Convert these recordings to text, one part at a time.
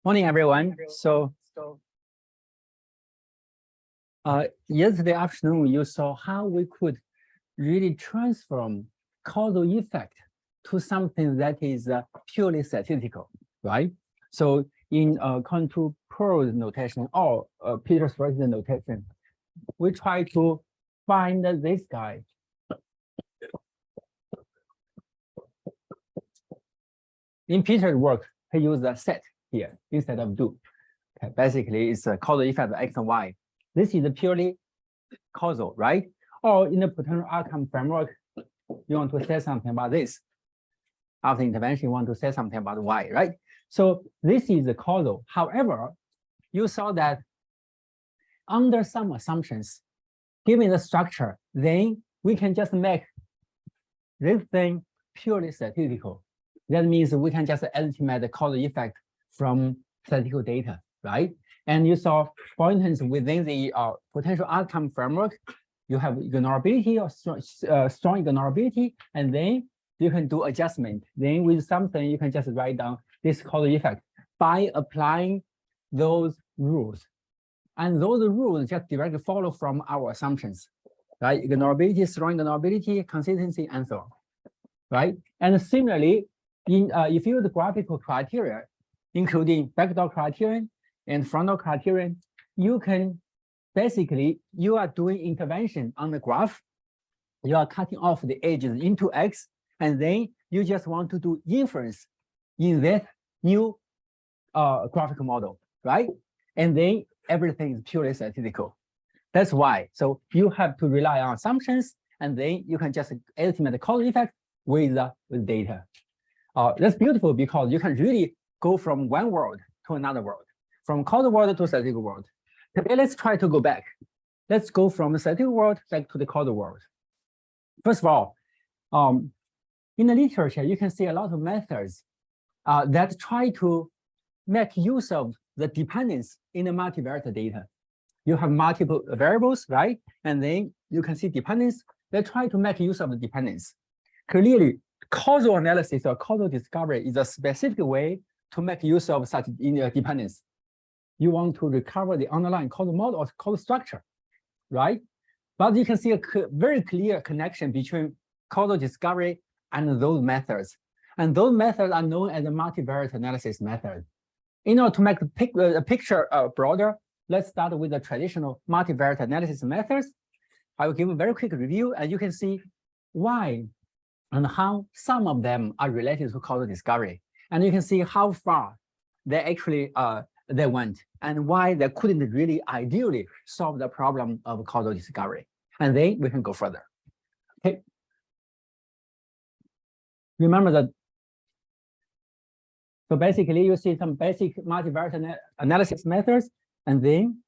Morning, everyone. So, yesterday afternoon, you saw how we could really transform causal effect to something that is purely statistical, right? So, in contour prose notation or Peter's notation, we try to find this guy. In Peter's work, he used a set here instead of do. Okay, basically, it's a causal effect of X and Y. This is purely causal, right? Or in the potential outcome framework, you want to say something about this. After intervention, you want to say something about Y, right? So this is the causal. However, you saw that under some assumptions, given the structure, then we can just make this thing purely statistical. That means we can just estimate the causal effect from statistical data, right? And you saw, for instance, within the potential outcome framework, you have ignorability or strong ignorability, and then you can do adjustment. Then with something, you can just write down this causal effect by applying those rules. And those rules just directly follow from our assumptions, right? Ignorability, strong ignorability, consistency, and so on, right? And similarly, if you use the graphical criteria, including backdoor criterion and frontal criterion, you can basically, you are doing intervention on the graph. You are cutting off the edges into X, and then you just want to do inference in that new graphical model, right? And then everything is purely statistical. That's why. So you have to rely on assumptions, and then you can just estimate the causal effect with data. That's beautiful because you can really go from one world to another world, from causal world to statistical world. Today, let's try to go back. Let's go from the statistical world back to the causal world. First of all, in the literature, you can see a lot of methods that try to make use of the dependence in the multivariate data. You have multiple variables, right? And then you can see dependence. They try to make use of the dependence. Clearly, causal analysis or causal discovery is a specific way to make use of such dependence. You want to recover the underlying causal model or causal structure, right? But you can see a very clear connection between causal discovery and those methods. And those methods are known as the multivariate analysis method. In order to make the picture broader, let's start with the traditional multivariate analysis methods. I will give a very quick review, and you can see why and how some of them are related to causal discovery. And you can see how far they actually they went and why they couldn't really ideally solve the problem of causal discovery. And then we can go further. Okay. Remember that. So basically, you see some basic multivariate analysis methods, and then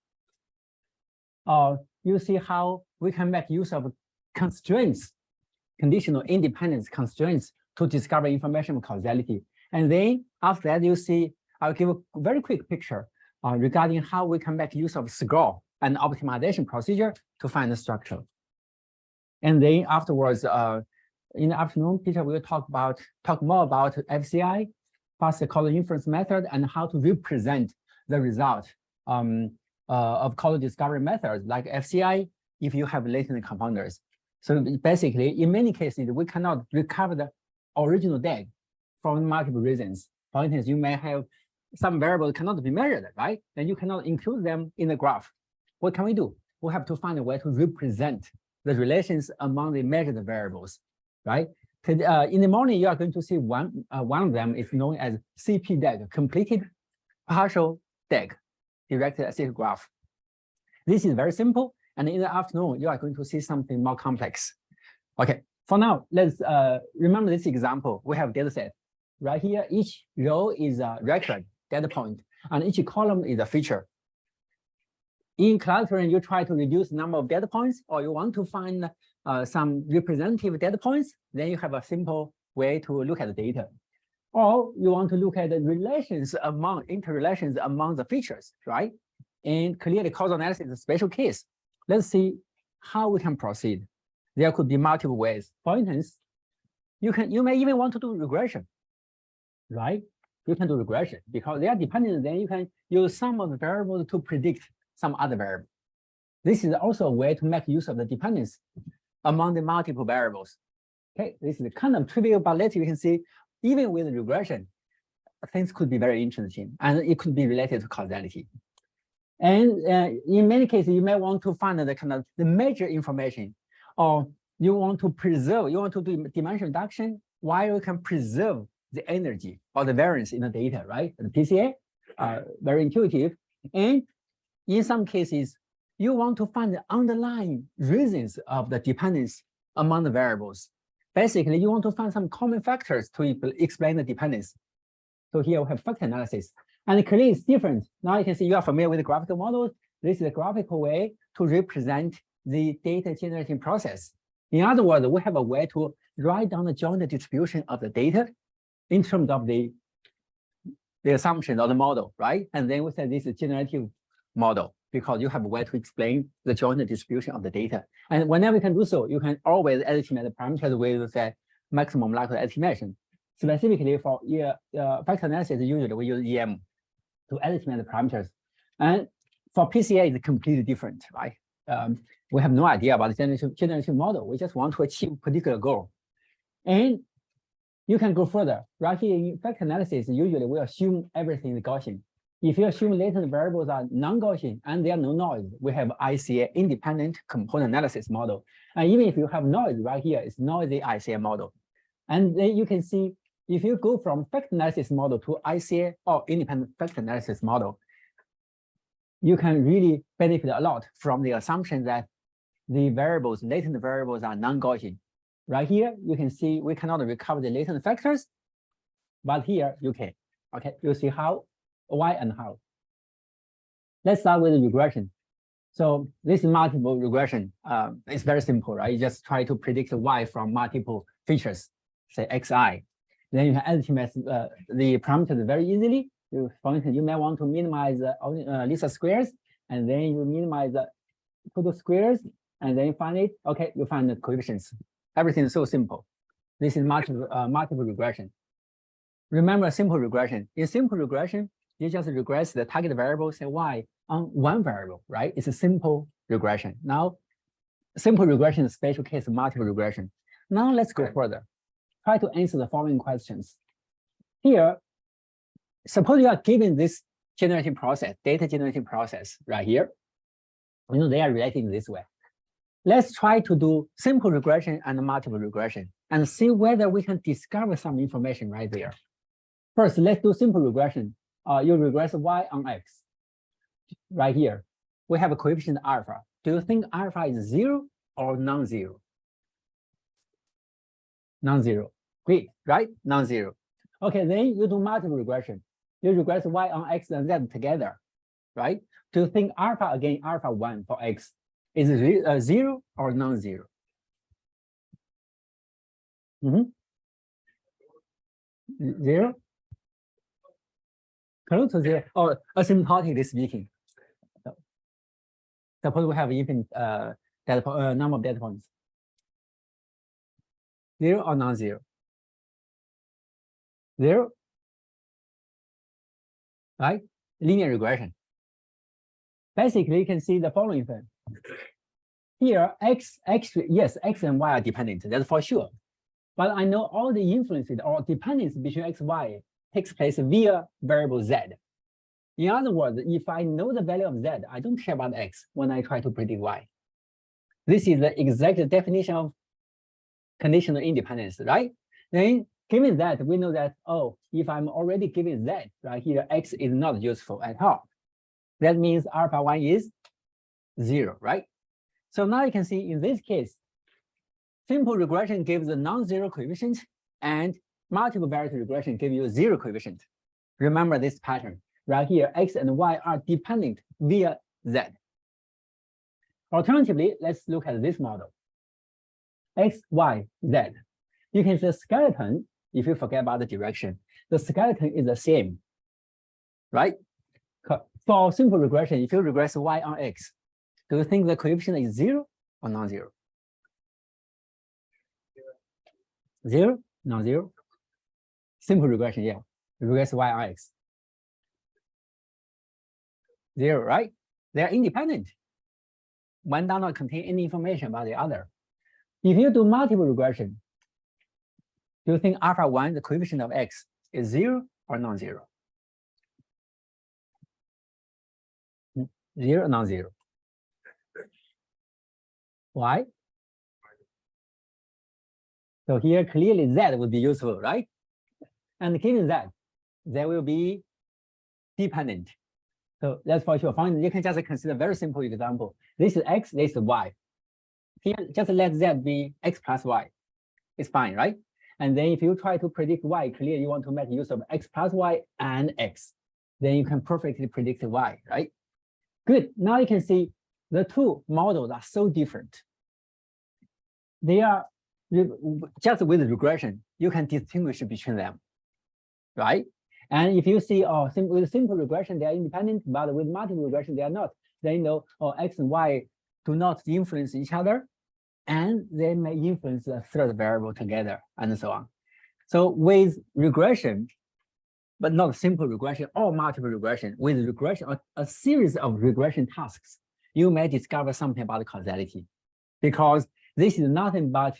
you see how we can make use of constraints, conditional independence constraints to discover information causality. And then after that, you see, I'll give a very quick picture regarding how we can make use of score and optimization procedure to find the structure. And then afterwards, in the afternoon, Peter will talk more about FCI, fast causal inference method, and how to represent the result of causal discovery methods like FCI if you have latent confounders. So basically, in many cases, we cannot recover the original DAG from multiple reasons. For instance, you may have some variables cannot be measured, right? And you cannot include them in the graph. What can we do? We have to find a way to represent the relations among the measured variables, right? In the morning, you are going to see one of them is known as CP DAG, completed partial DAG, directed acyclic graph. This is very simple. And in the afternoon, you are going to see something more complex. Okay, for now, let's remember this example. We have data set. Right here, each row is a record data point, and each column is a feature. In clustering, you try to reduce the number of data points, or you want to find some representative data points, then you have a simple way to look at the data. Or you want to look at the interrelations among the features, right? And clearly, causal analysis is a special case. Let's see how we can proceed. There could be multiple ways. For instance, you may even want to do regression, right? you can do regression because they are dependent. Then you can use some of the variables to predict some other variable. This is also a way to make use of the dependence among the multiple variables. Okay, this is kind of trivial, but later you can see even with regression, things could be very interesting and it could be related to causality. And in many cases, you may want to find the kind of the major information, or you want to preserve, you want to do dimension reduction while you can preserve the energy or the variance in the data, right? The PCA are very intuitive. And in some cases, you want to find the underlying reasons of the dependence among the variables. Basically, you want to find some common factors to explain the dependence. So here we have factor analysis. And clearly it's different. Now you can see you are familiar with the graphical models. This is a graphical way to represent the data generating process. In other words, we have a way to write down the joint distribution of the data in terms of the assumption of the model, right? And then we say this is generative model because you have a way to explain the joint distribution of the data. And whenever you can do so, you can always estimate the parameters with the maximum likelihood estimation. Specifically for factor analysis, usually we use EM to estimate the parameters. And for PCA, it's completely different, right? We have no idea about the generative model. We just want to achieve a particular goal. And you can go further. Right here in factor analysis, usually we assume everything is Gaussian. If you assume latent variables are non-Gaussian and there are no noise, we have ICA, independent component analysis model. And even if you have noise right here, it's noisy ICA model. And then you can see if you go from factor analysis model to ICA or independent factor analysis model, you can really benefit a lot from the assumption that the variables, latent variables are non-Gaussian. Right here, you can see we cannot recover the latent factors, but here you can. Okay, you see how, why, and how. Let's start with the regression. So this is multiple regression. It's very simple, right? You just try to predict y from multiple features, say xi. Then you can estimate the parameters very easily. For instance, you may want to minimize least squares, and then you minimize the total squares, and then you find it. Okay, you find the coefficients. Everything is so simple. This is multiple regression. Remember simple regression. In simple regression, you just regress the target variable, say y, on one variable, right? It's a simple regression. Now, simple regression is a special case of multiple regression. Now let's go further. Try to answer the following questions. Here, suppose you are given this generating process, data generating process right here. You know, they are related this way. Let's try to do simple regression and multiple regression and see whether we can discover some information right there. First, let's do simple regression. You regress y on x. Right here, we have a coefficient alpha. Do you think alpha is 0 or non-zero? Non-zero. Great, right? Non-zero. Okay, then you do multiple regression. You regress y on x and z together, right? Do you think alpha, again, alpha 1 for x, is it 0 or non-zero? Zero? Close to 0, or asymptotically speaking. So, suppose we have infinite number of data points. 0 or non-zero? 0, right? Linear regression. Basically, you can see the following thing. Here, x and y are dependent, that's for sure. But I know all the influences or dependence between x, y takes place via variable z. In other words, if I know the value of z, I don't care about x when I try to predict y. This is the exact definition of conditional independence, right? Then given that, we know that, oh, if I'm already given z, right here, x is not useful at all. That means alpha 1 is 0, right? So now you can see in this case, simple regression gives a non-zero coefficient and multiple variable regression gives you a 0 coefficient. Remember this pattern. Right here, x and y are dependent via z. Alternatively, let's look at this model. X, y, z. You can see the skeleton, if you forget about the direction, the skeleton is the same, right? For simple regression, if you regress y on x, do you think the coefficient is 0 or non-zero? 0, non-zero. Simple regression, yeah. regress y on x? 0, right? They're independent. One does not contain any information about the other. If you do multiple regression, do you think alpha 1, the coefficient of x, is 0 or non-zero? 0 or non-zero? Why? So here clearly z would be useful, right? And given that, they will be dependent. So that's for sure. You can just consider a very simple example. This is x, this is y. Here, just let z be x plus y. It's fine, right? And then if you try to predict y, clearly you want to make use of x plus y and x. Then you can perfectly predict y, right? Good. Now you can see the two models are so different. They are just with regression, you can distinguish between them, right? And if you see, with simple regression, they are independent, but with multiple regression, they are not. Then you know, x and y do not influence each other, and they may influence a third variable together, and so on. So with regression, but not simple regression or multiple regression, with regression, a series of regression tasks, you may discover something about causality, because this is nothing but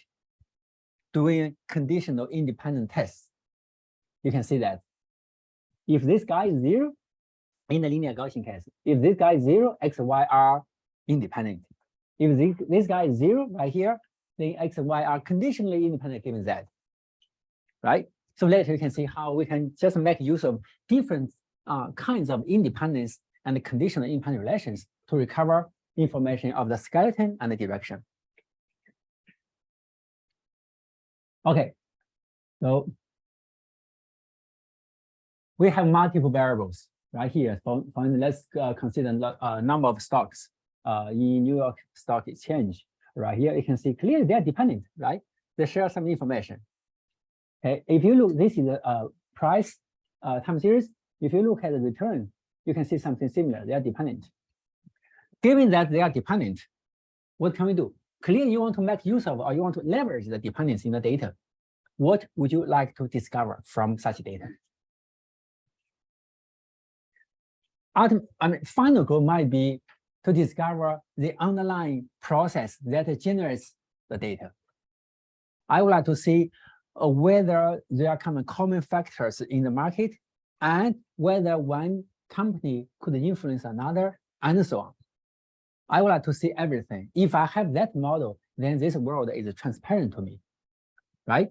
doing conditional independent tests. You can see that. If this guy is 0, in the linear Gaussian case, if this guy is 0, x and y are independent. If this guy is 0 right here, then x and y are conditionally independent given z, right? So later you can see how we can just make use of different kinds of independence and conditional independent relations to recover information of the skeleton and the direction. Okay, so we have multiple variables right here. For let's consider number of stocks in New York Stock Exchange. Right here, you can see clearly they're dependent, right? They share some information. Okay, if you look, this is a price time series. If you look at the return, you can see something similar. They are dependent. Given that they are dependent, what can we do? Clearly, you want to make use of, or you want to leverage the dependence in the data. What would you like to discover from such data? Final goal might be to discover the underlying process that generates the data. I would like to see whether there are common factors in the market and whether one company could influence another and so on. I would like to see everything. If I have that model, then this world is transparent to me, right?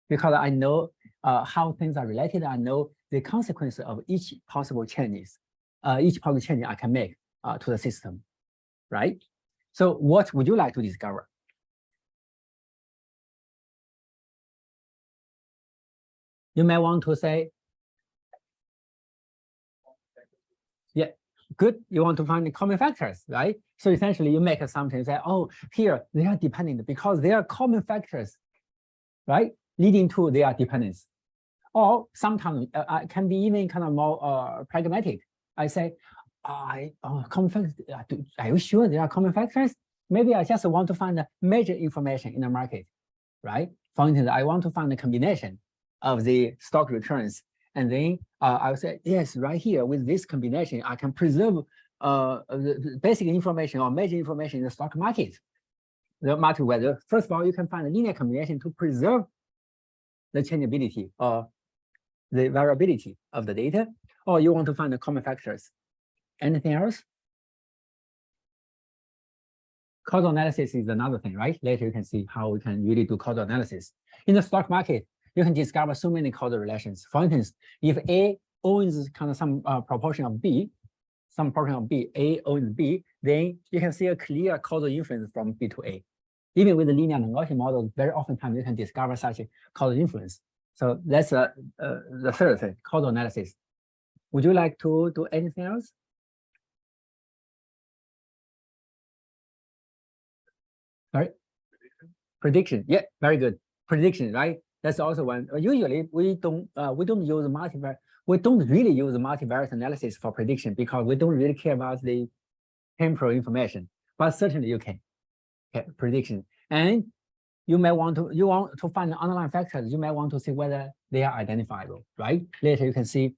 Because I know how things are related. I know the consequences of each possible changes, each possible change I can make to the system, right? So what would you like to discover? You may want to say, yeah, good. You want to find the common factors, right? So essentially you make assumptions that, oh, here they are dependent because there are common factors, right? Leading to their dependence. Or sometimes can be even more pragmatic. I say, common factors, are you sure there are common factors? Maybe I just want to find the major information in the market, right? For instance, I want to find the combination of the stock returns. And then I would say, yes, right here with this combination, I can preserve the basic information or major information in the stock market. The market weather. First of all, you can find a linear combination to preserve the changeability or the variability of the data, or you want to find the common factors. Anything else? Causal analysis is another thing, right? Later you can see how we can really do causal analysis. In the stock market, you can discover so many causal relations. For instance, if A owns some proportion of B, some portion of B, A owns B, then you can see a clear causal influence from B to A. Even with the linear and Gaussian model, very often you can discover such a causal influence. So that's the third thing, causal analysis. Would you like to do anything else? Sorry? Prediction. Yeah, very good. Prediction, right? That's also one. Usually we don't use multivariate. We don't really use multivariate analysis for prediction because we don't really care about the temporal information. But certainly you can. Okay, prediction. And you want to find the underlying factors. You may want to see whether they are identifiable, right? Later you can see,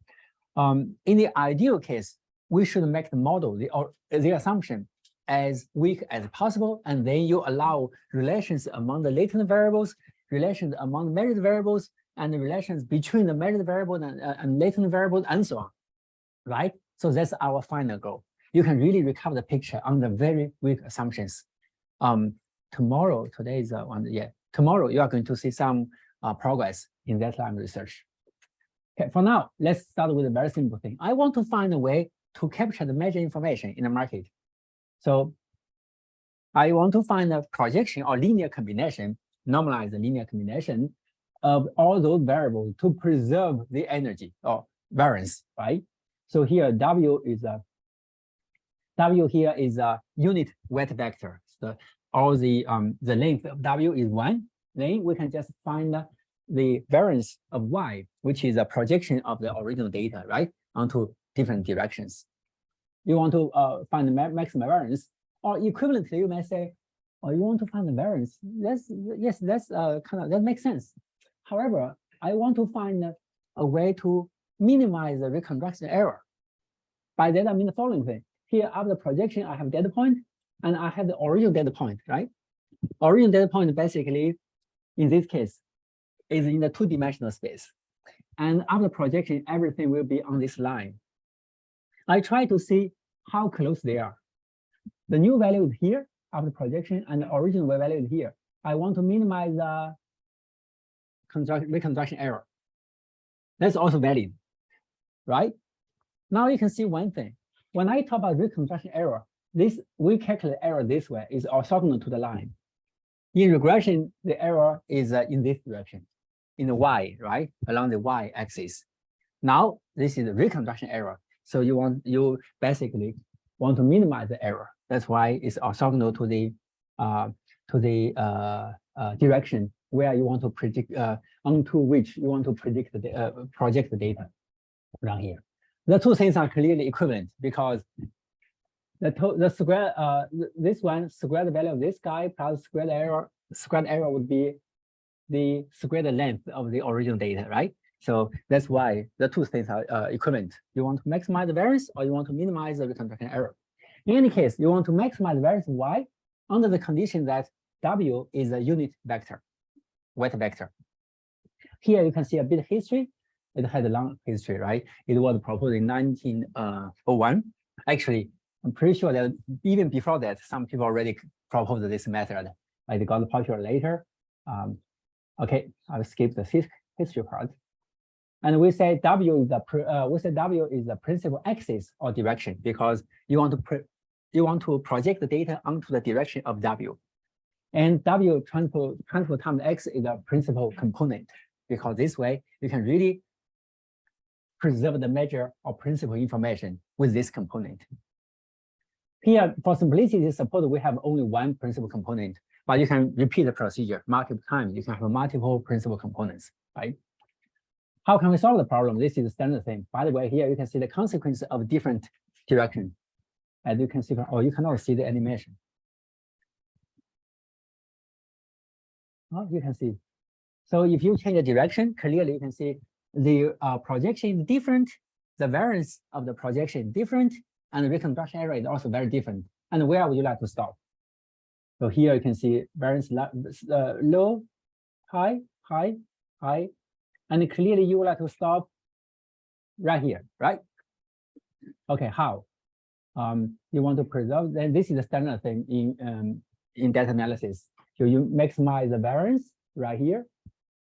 in the ideal case, we should make the model, the assumption as weak as possible, and then you allow relations among the latent variables, relations among measured variables, and the relations between the measured variable and latent variables, and so on, right? So that's our final goal. You can really recover the picture on the very weak assumptions. Tomorrow, today is tomorrow you are going to see some progress in that line of research. Okay, for now, let's start with a very simple thing. I want to find a way to capture the measure information in the market. So I want to find a projection or linear combination, normalize the linear combination of all those variables to preserve the energy or variance, right? So here W here is a unit weight vector. So all the length of W is 1. Then we can just find the variance of Y, which is a projection of the original data, right, onto different directions. You want to find the maximum variance, or equivalently, you may say, oh, you want to find the variance. That makes sense. However, I want to find a way to minimize the reconstruction error. By that, I mean the following thing. Here, after the projection, I have data point, and I have the original data point, right? Original data point basically, in this case, is in the two-dimensional space. And after projection, everything will be on this line. I try to see how close they are. The new value is here after projection, and the original value is here. I want to minimize the reconstruction error. That's also valid, right? Now you can see one thing. When I talk about reconstruction error, we calculate error this way, is orthogonal to the line. In regression, the error is in this direction, in the Y, right, along the Y axis. Now this is the reconstruction error. So you basically want to minimize the error. That's why it's orthogonal to the direction where you want to predict onto which you want to predict the project the data around here. The two things are clearly equivalent because the square this one squared value of this guy plus squared error would be the squared length of the original data, right? So that's why the two things are equivalent. You want to maximize the variance or you want to minimize the reconstruction error. In any case, you want to maximize the variance of Y under the condition that W is a unit vector, weight vector. Here you can see a bit of history. It had a long history, right? It was proposed in 1901. Actually, I'm pretty sure that even before that, some people already proposed this method. It got popular later. Okay, I'll skip the history part. And we say W is the principal axis or direction because you want to project the data onto the direction of W. And W transport times X is the principal component because this way you can really preserve the measure or principal information with this component. Here, for simplicity, suppose we have only one principal component, but you can repeat the procedure multiple times. You can have multiple principal components, right? How can we solve the problem? This is the standard thing. By the way, here you can see the consequences of different directions. As you can see, or you cannot see the animation. Oh, you can see. So if you change the direction, clearly you can see the projection is different, the variance of the projection is different, and the reconstruction error is also very different. And where would you like to stop? So here you can see variance low, high, high, high, and clearly you would like to stop right here, right? Okay, how? You want to preserve, then this is the standard thing in data analysis. So you maximize the variance right here,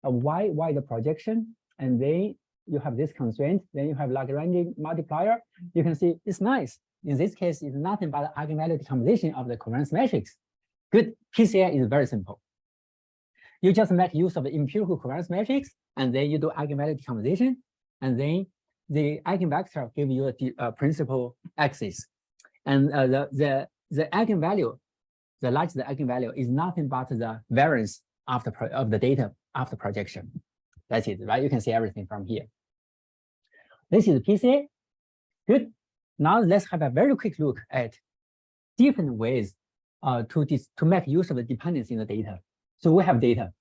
y the projection, and then you have this constraint, then you have Lagrange multiplier. You can see it's nice. In this case, it's nothing but the eigenvalue decomposition of the covariance matrix. Good, PCA is very simple. You just make use of the empirical covariance matrix, and then you do eigenvalue decomposition, and then the eigenvector give you a principal axis. And the eigenvalue, the largest eigenvalue is nothing but the variance of the data after projection. That's it, right? You can see everything from here. This is PCA. Good. Now let's have a very quick look at different ways to make use of the dependency in the data. So we have data.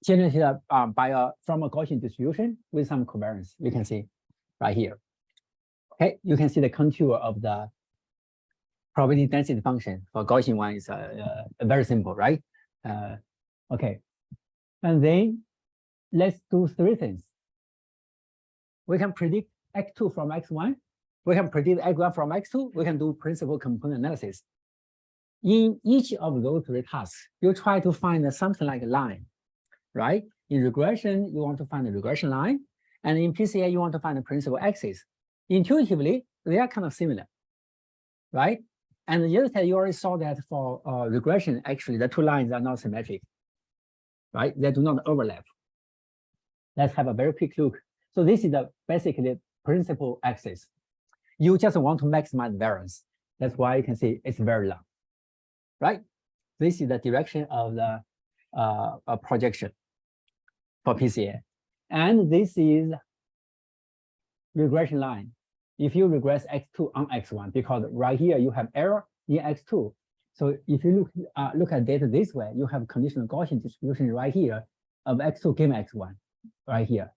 generated from a Gaussian distribution with some covariance. You can see right here. Okay, you can see the contour of the probability density function for Gaussian one is very simple, right? Okay, and then let's do three things. We can predict x2 from x1. We can predict x1 from x2. We can do principal component analysis. In each of those three tasks, you try to find something like a line, right? In regression, you want to find a regression line. And in PCA, you want to find a principal axis. Intuitively, they are kind of similar, right? And the other side, you already saw that for regression, actually, the two lines are not symmetric, right? They do not overlap. Let's have a very quick look. So this is basically principal axis. You just want to maximize variance. That's why you can see it's very long, right? This is the direction of the projection for PCA. And this is regression line. If you regress x2 on x1, because right here you have error in x2. So if you look at data this way, you have conditional Gaussian distribution right here of x2 given x1, right here.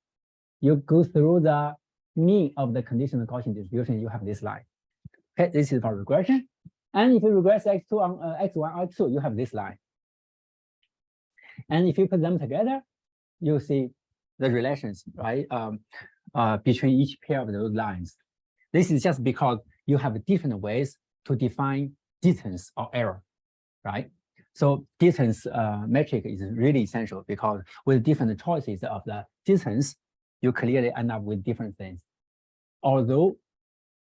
You go through the mean of the conditional Gaussian distribution, you have this line. Okay, this is for regression. And if you regress x2 on x1, x2, you have this line. And if you put them together, you see the relations, right, between each pair of those lines. This is just because you have different ways to define distance or error, right? So distance metric is really essential because with different choices of the distance, you clearly end up with different things. Although,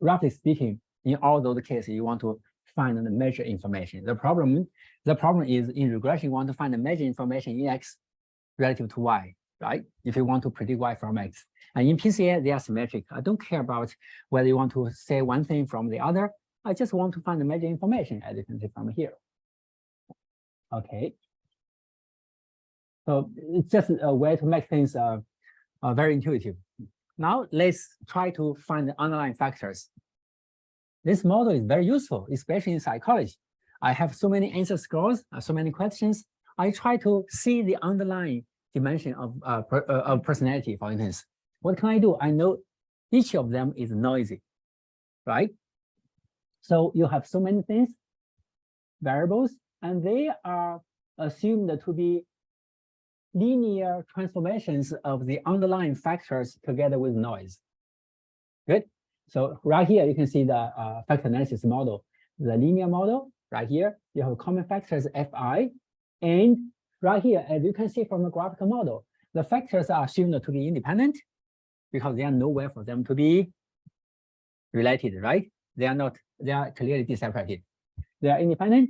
roughly speaking, in all those cases, you want to find the measure information. The problem is in regression, you want to find the measure information in x relative to y, right? If you want to predict y from x. And in PCA, they are symmetric. I don't care about whether you want to say one thing from the other. I just want to find the measure information, as you can see from here. Okay. So it's just a way to make things very intuitive. Now let's try to find the underlying factors. This model is very useful, especially in psychology. I have so many answer scores, so many questions. I try to see the underlying dimension of personality, for instance. What can I do? I know each of them is noisy, right? So you have so many things, variables, and they are assumed to be linear transformations of the underlying factors together with noise. Good. So right here, you can see the factor analysis model, the linear model. Right here, you have common factors Fi, and right here, as you can see from the graphical model, the factors are assumed to be independent because there are nowhere for them to be related, right? They are not, they are clearly separated. They are independent,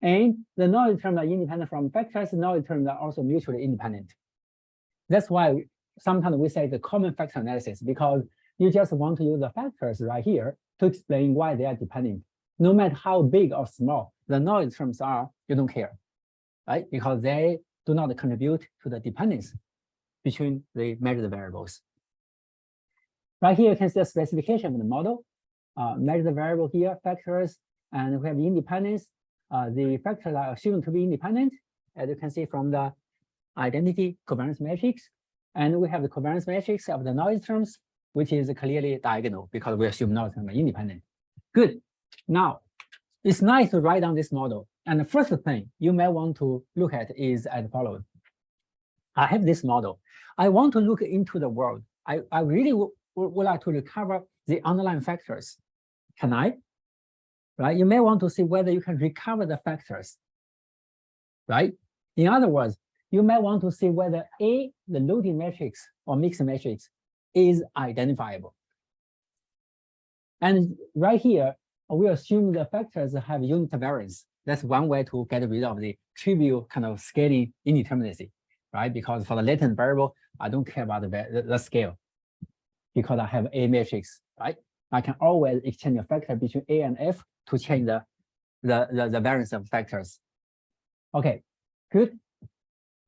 and the noise terms are independent from factors, noise terms are also mutually independent. That's why sometimes we say the common factor analysis, because you just want to use the factors right here to explain why they are dependent. No matter how big or small the noise terms are, you don't care, right? Because they do not contribute to the dependence between the measured variables. Right here, you can see the specification of the model. Measure the variable here, factors, and we have the independence. The factors are assumed to be independent, as you can see from the identity covariance matrix. And we have the covariance matrix of the noise terms, which is clearly diagonal because we assume noise terms are independent. Good. Now, it's nice to write down this model. And the first thing you may want to look at is as follows. I have this model. I want to look into the world. I really would like to recover the underlying factors. Can I? Right? You may want to see whether you can recover the factors. Right? In other words, you may want to see whether A, the loading matrix or mixed matrix, is identifiable. And right here, we assume the factors have unit variance. That's one way to get rid of the trivial kind of scaling indeterminacy, right? Because for the latent variable, I don't care about the scale because I have A matrix, right? I can always exchange a factor between A and F to change the variance of factors. Okay, good.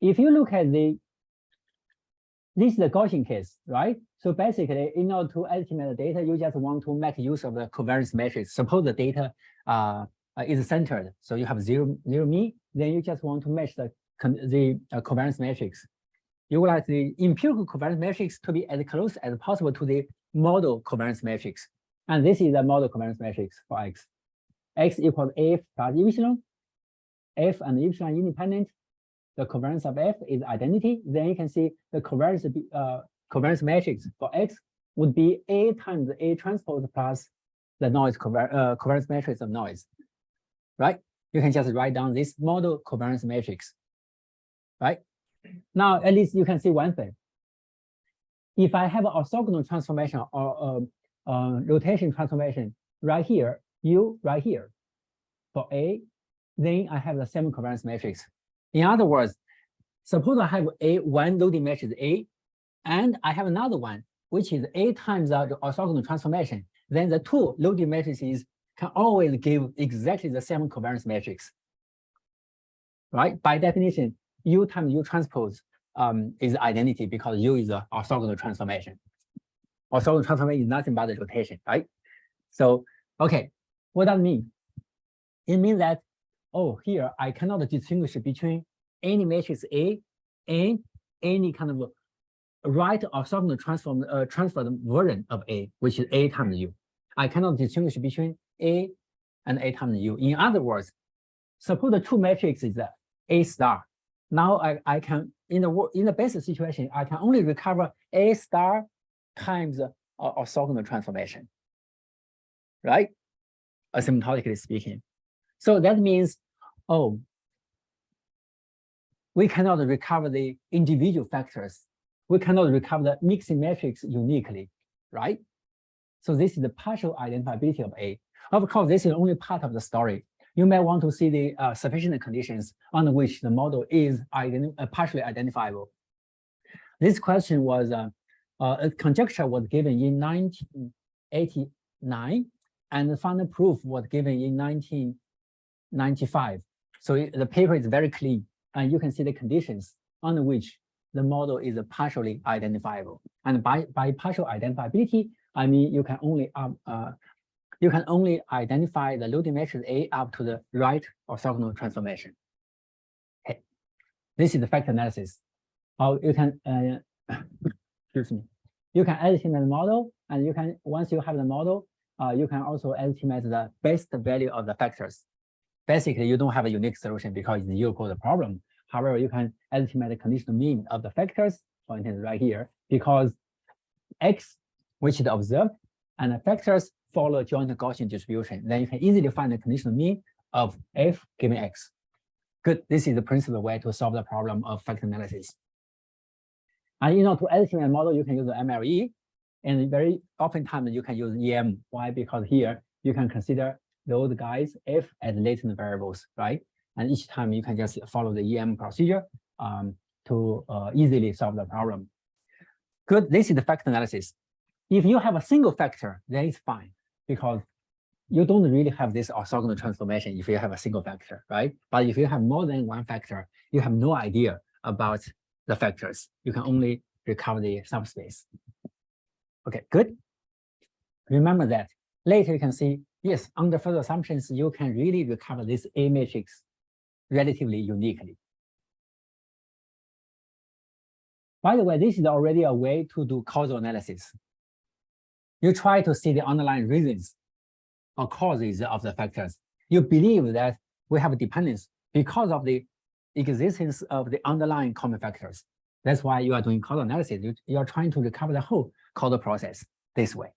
If you look at this is the Gaussian case, right? So basically, in order to estimate the data, you just want to make use of the covariance matrix. Suppose the data is centered, so you have zero mean, then you just want to match the covariance matrix. you would like the empirical covariance matrix to be as close as possible to the model covariance matrix. And this is the model covariance matrix for X. X equals F plus epsilon. F and epsilon independent. The covariance of F is identity. Then you can see the covariance matrix for X would be A times A transpose plus the noise covariance matrix of noise, right? You can just write down this model covariance matrix, right? Now, at least you can see one thing. If I have an orthogonal transformation or rotation transformation right here, U right here for A, then I have the same covariance matrix. In other words, suppose I have one loading matrix A, and I have another one, which is A times the orthogonal transformation. Then the two loading matrices can always give exactly the same covariance matrix, right? By definition, U times U transpose is identity because U is the orthogonal transformation. Orthogonal transformation is nothing but the rotation, right? So, okay, what does it mean? It means that, oh, here I cannot distinguish between any matrix A and any kind of right orthogonal transformed version of A, which is A times U. I cannot distinguish between A and A times U. In other words, suppose the two matrices is A star. Now I can, in the basic situation, I can only recover A star times orthogonal transformation, right? Asymptotically speaking. So that means, oh, we cannot recover the individual factors. We cannot recover the mixing matrix uniquely, right? So this is the partial identifiability of A. Of course, this is only part of the story. You may want to see the sufficient conditions under which the model is partially identifiable. This question was, a conjecture was given in 1989, and the final proof was given in 1995. So the paper is very clean, and you can see the conditions under which the model is partially identifiable. And by partial identifiability, I mean you can only identify the loading matrix A up to the right orthogonal transformation. Okay. This is the factor analysis. Or you can excuse me. You can estimate the model, and you can, once you have the model, you can also estimate the best value of the factors. Basically, you don't have a unique solution because it's you code the problem. However, you can estimate the conditional mean of the factors, for instance, right here, because X, which is observed, and the factors follow joint Gaussian distribution. Then you can easily find the conditional mean of F given X. Good. This is the principal way to solve the problem of factor analysis. And to estimate a model, you can use the MLE, and very oftentimes you can use EM. Why? Because here you can consider those guys F as latent variables, right? And each time you can just follow the EM procedure to easily solve the problem. Good. This is the factor analysis. If you have a single factor, then it's fine because you don't really have this orthogonal transformation if you have a single factor, right? But if you have more than one factor, you have no idea about the factors. You can only recover the subspace. Okay, good. Remember that. Later you can see, yes, under further assumptions, you can really recover this A matrix relatively uniquely. By the way, this is already a way to do causal analysis. You try to see the underlying reasons or causes of the factors. You believe that we have a dependence because of the existence of the underlying common factors. That's why you are doing causal analysis. You are trying to recover the whole causal process this way.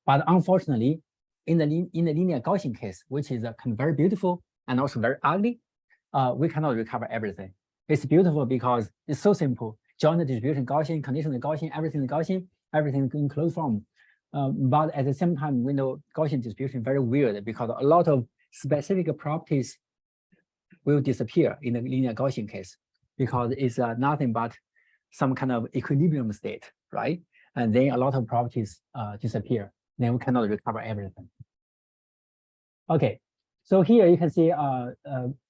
But unfortunately, in the linear Gaussian case, which is very beautiful and also very ugly, we cannot recover everything. It's beautiful because it's so simple. Joint distribution Gaussian, conditional Gaussian, everything in closed form. But at the same time, we know Gaussian distribution is very weird because a lot of specific properties will disappear in the linear Gaussian case because it's nothing but some kind of equilibrium state, right? And then a lot of properties disappear. Then we cannot recover everything. Okay, so here you can see I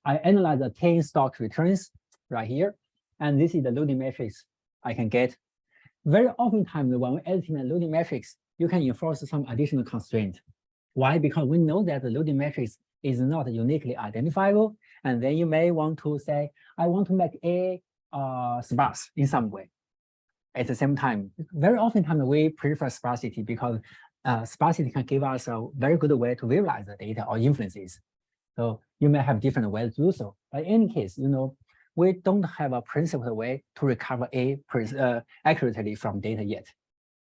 analyze the 10 stock returns right here. And this is the loading matrix I can get. Very oftentimes when we estimate loading matrix, you can enforce some additional constraint. Why? Because we know that the loading matrix is not uniquely identifiable. And then you may want to say, I want to make A sparse in some way. at the same time. Very often we prefer sparsity because sparsity can give us a very good way to visualize the data or inferences. So you may have different ways to do so. But in any case, we don't have a principled way to recover A accurately from data yet.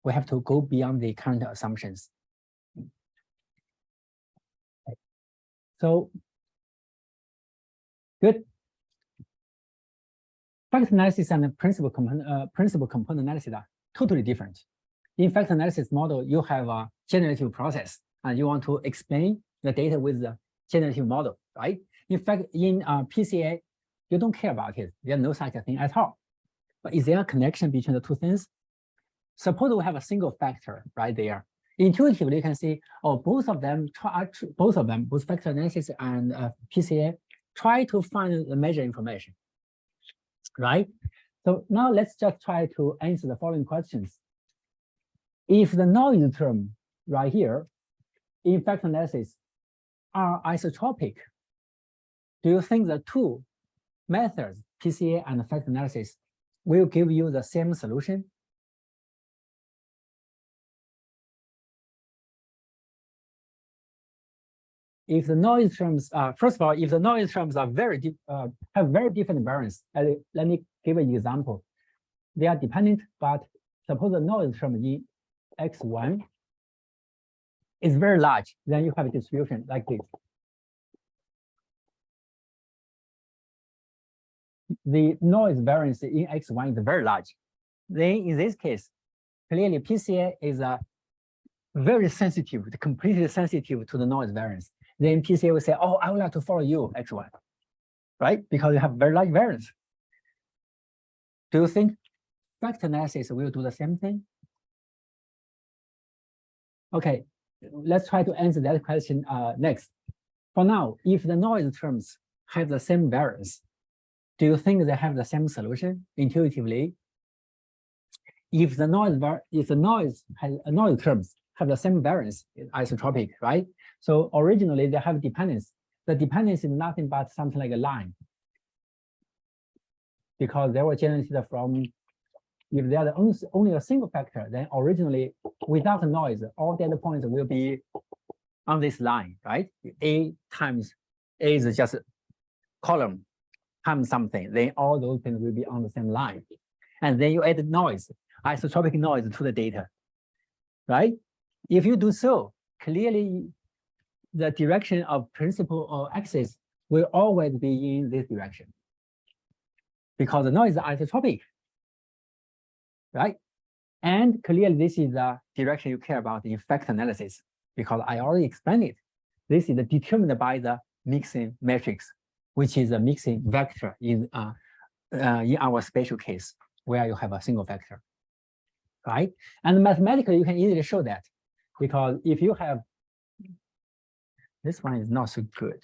We have to go beyond the current assumptions. So, good. Fact analysis and principal component analysis are totally different. In fact analysis model, you have a generative process, and you want to explain the data with the generative model, right? In fact, in PCA, you don't care about it. There's no such a thing at all. But is there a connection between the two things? Suppose we have a single factor right there. Intuitively, you can see, oh, both factor analysis and PCA try to find the measure information, right? So now let's just try to answer the following questions. If the noise term right here in factor analysis are isotropic, do you think the two methods, PCA and factor analysis, will give you the same solution? If the noise terms, first of all, if the noise terms are have very different variance, let me give an example. They are dependent, but suppose the noise term in X1 is very large, then you have a distribution like this. The noise variance in X1 is very large. Then in this case, clearly PCA is very sensitive, completely sensitive to the noise variance. Then PCA will say, oh, I would like to follow you, X1, right? Because you have very large variance. Do you think factor analysis will do the same thing? Okay, let's try to answer that question next. For now, if the noise terms have the same variance, do you think they have the same solution intuitively? If the noise terms have the same variance, it's isotropic, right? So originally they have dependence. The dependence is nothing but something like a line, because they were generated from, if they are only a single factor, then originally without noise, all data points will be on this line, right? A times A is just column times something, then all those things will be on the same line. And then you add noise, isotropic noise to the data, right? If you do so, clearly the direction of principal or axis will always be in this direction, because the noise is isotropic, right? And clearly this is the direction you care about in factor analysis, because I already explained it. This is determined by the mixing matrix, which is a mixing vector in our special case where you have a single factor, right? And mathematically, you can easily show that, because if you have, this one is not so good.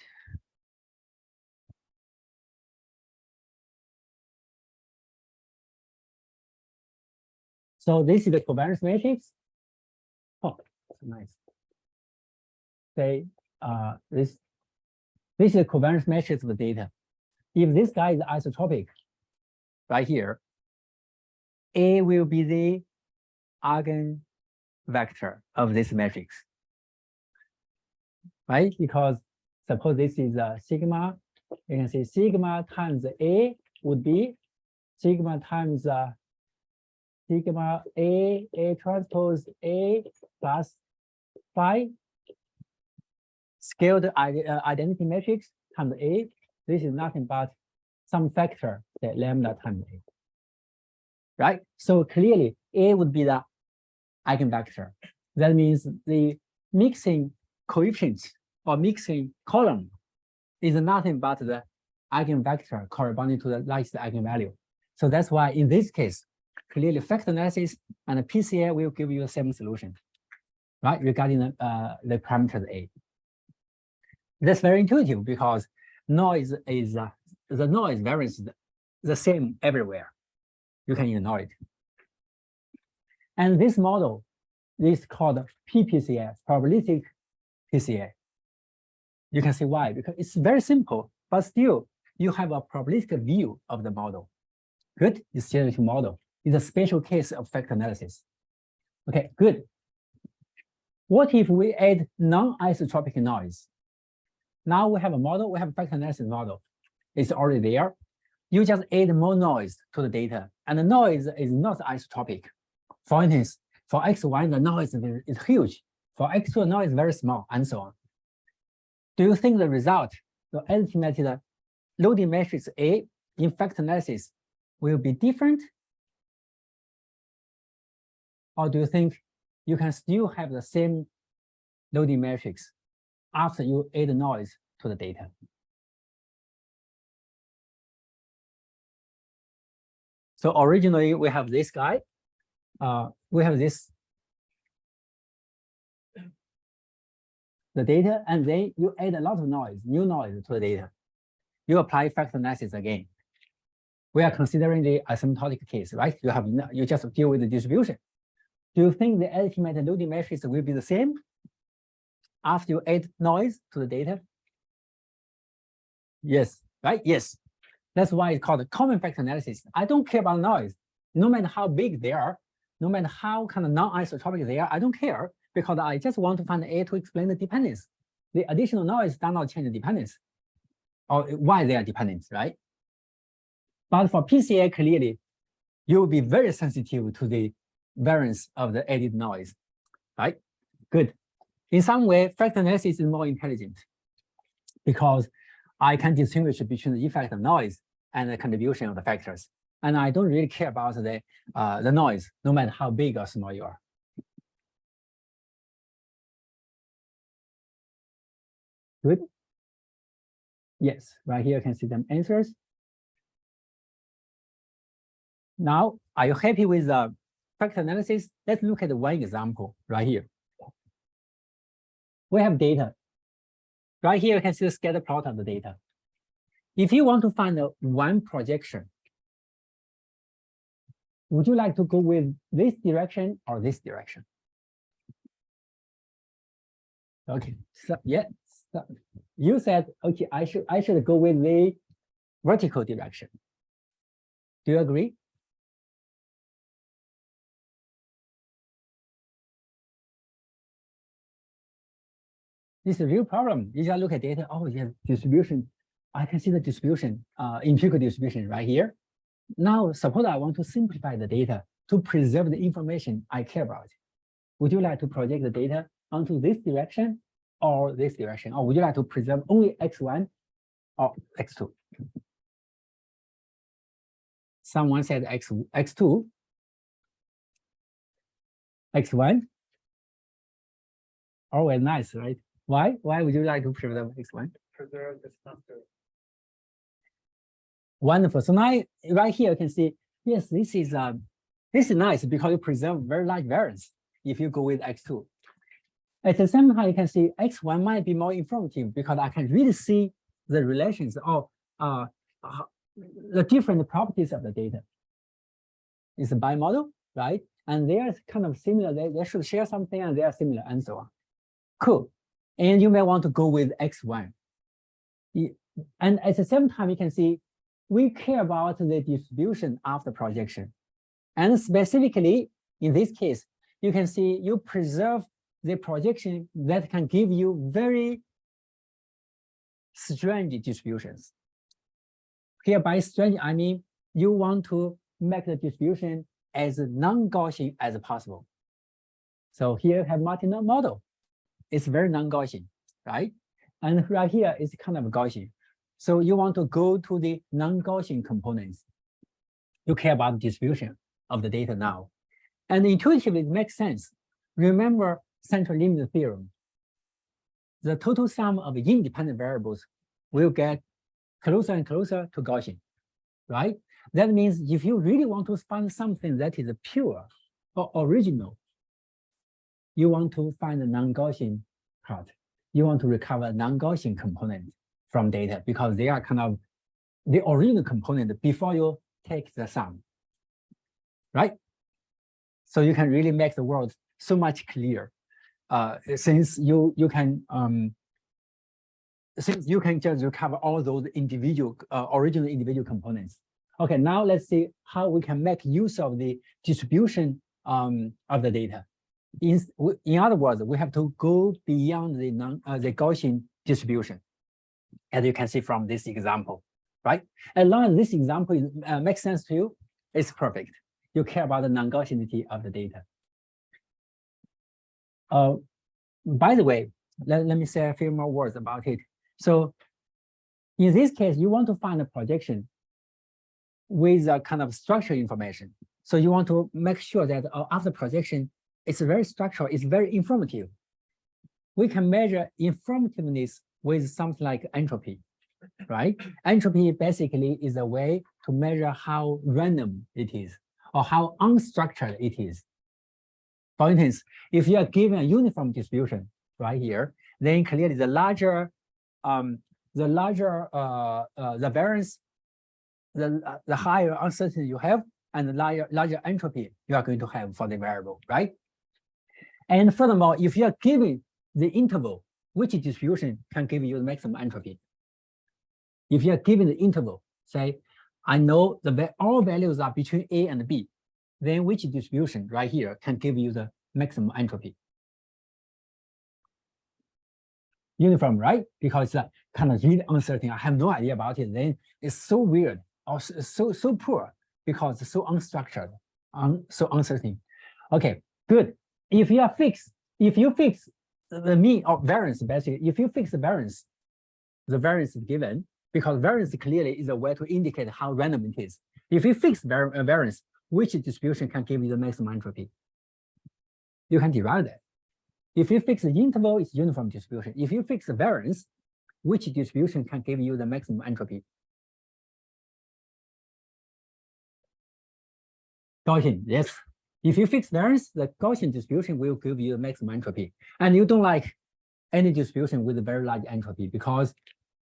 So this is the covariance matrix. Oh, that's nice. Say this is the covariance matrix of the data. If this guy is isotropic, right here, A will be the eigenvector of this matrix, right? Because suppose this is a sigma, you can say sigma times A would be sigma times sigma A transpose A plus phi scaled identity matrix times A. This is nothing but some factor, say lambda times A, right? So clearly A would be the eigenvector. That means the mixing coefficient or mixing column is nothing but the eigenvector corresponding to the largest eigenvalue. So that's why in this case, clearly factor analysis and PCA will give you the same solution, right? Regarding the parameters A. That's very intuitive, because noise is the noise variance is the same everywhere. You can ignore it. And this model is called PPCA, probabilistic PCA. You can see why, because it's very simple, but still you have a probabilistic view of the model. Good, it's generative model. is a special case of factor analysis. Okay, good. What if we add non-isotropic noise? Now we have a model, we have a factor analysis model. It's already there. You just add more noise to the data, and the noise is not isotropic. For instance, for X1, the noise is huge. For X2, the noise is very small, and so on. Do you think the result, the estimated loading matrix A in factor analysis will be different? Or do you think you can still have the same loading matrix after you add noise to the data? So originally we have this guy, we have this, the data, and then you add a lot of noise, new noise to the data. You apply factor analysis again. We are considering the asymptotic case, right? You just deal with the distribution. Do you think the ultimate loading matrix will be the same after you add noise to the data? Yes, right? Yes. That's why it's called common factor analysis. I don't care about noise. No matter how big they are, no matter how kind of non-isotropic they are, I don't care, because I just want to find A to explain the dependence. The additional noise does not change the dependence, or why they are dependent, right? But for PCA, clearly, you will be very sensitive to the variance of the added noise, right? Good. In some way, factor analysis is more intelligent because I can distinguish between the effect of noise and the contribution of the factors. And I don't really care about the noise, no matter how big or small you are. Good. Yes, right here you can see them answers. Now, are you happy with the factor analysis? Let's look at one example right here. We have data. Right here, you can see the scatter plot of the data. If you want to find one projection, would you like to go with this direction or this direction? Okay, so yeah, so you said, okay, I should go with the vertical direction. Do you agree? This is a real problem. You just look at data. Oh, yeah, distribution. I can see the distribution, empirical distribution right here. Now, suppose I want to simplify the data to preserve the information I care about. Would you like to project the data onto this direction or this direction? Or would you like to preserve only X1 or X2? Someone said X2, X1. Always nice, right? Why? Why would you like to preserve X1? Preserve the cluster. Wonderful. So now right here you can see, yes, this is nice because you preserve very large variance if you go with X2. At the same time, you can see X1 might be more informative because I can really see the relations of the different properties of the data. It's a bimodal, right? And they are kind of similar. They should share something and they are similar and so on. Cool. And you may want to go with X1. And at the same time, you can see we care about the distribution of the projection. And specifically, in this case, you can see you preserve the projection that can give you very strange distributions. Here by strange, I mean you want to make the distribution as non-Gaussian as possible. So here you have multi-node model. It's very non-Gaussian, right? And right here is kind of Gaussian. So you want to go to the non-Gaussian components. You care about the distribution of the data now. And intuitively, it makes sense. Remember central limit theorem. The total sum of independent variables will get closer and closer to Gaussian, right? That means if you really want to find something that is pure or original, you want to find the non-Gaussian part. You want to recover non-Gaussian component from data because they are kind of the original component before you take the sum, right? So you can really make the world so much clearer since you can just recover all those individual original individual components Okay, now let's see how we can make use of the distribution of the data. In other words, we have to go beyond the Gaussian distribution, as you can see from this example, right? As long as this example makes sense to you, it's perfect. You care about the non-Gaussianity of the data. By the way, let me say a few more words about it. So in this case, you want to find a projection with a kind of structural information. So you want to make sure that after projection, it's very structural, it's very informative. We can measure informativeness with something like entropy, right? Entropy basically is a way to measure how random it is or how unstructured it is. For instance, if you are given a uniform distribution right here, then clearly the larger the variance, the higher uncertainty you have, and the larger entropy you are going to have for the variable, right? And furthermore, if you are given the interval, which distribution can give you the maximum entropy? If you are given the interval, say, I know all values are between A and B, then which distribution right here can give you the maximum entropy? Uniform, right? Because it's kind of really uncertain. I have no idea about it. Then it's so weird or so poor because it's so unstructured, so uncertain. Okay, good. If you fix the mean or variance, basically, if you fix the variance is given, because variance clearly is a way to indicate how random it is. If you fix variance, which distribution can give you the maximum entropy? You can derive that. If you fix the interval, it's uniform distribution. If you fix the variance, which distribution can give you the maximum entropy? Gaussian, yes. If you fix variance, the Gaussian distribution will give you the maximum entropy. And you don't like any distribution with a very large entropy because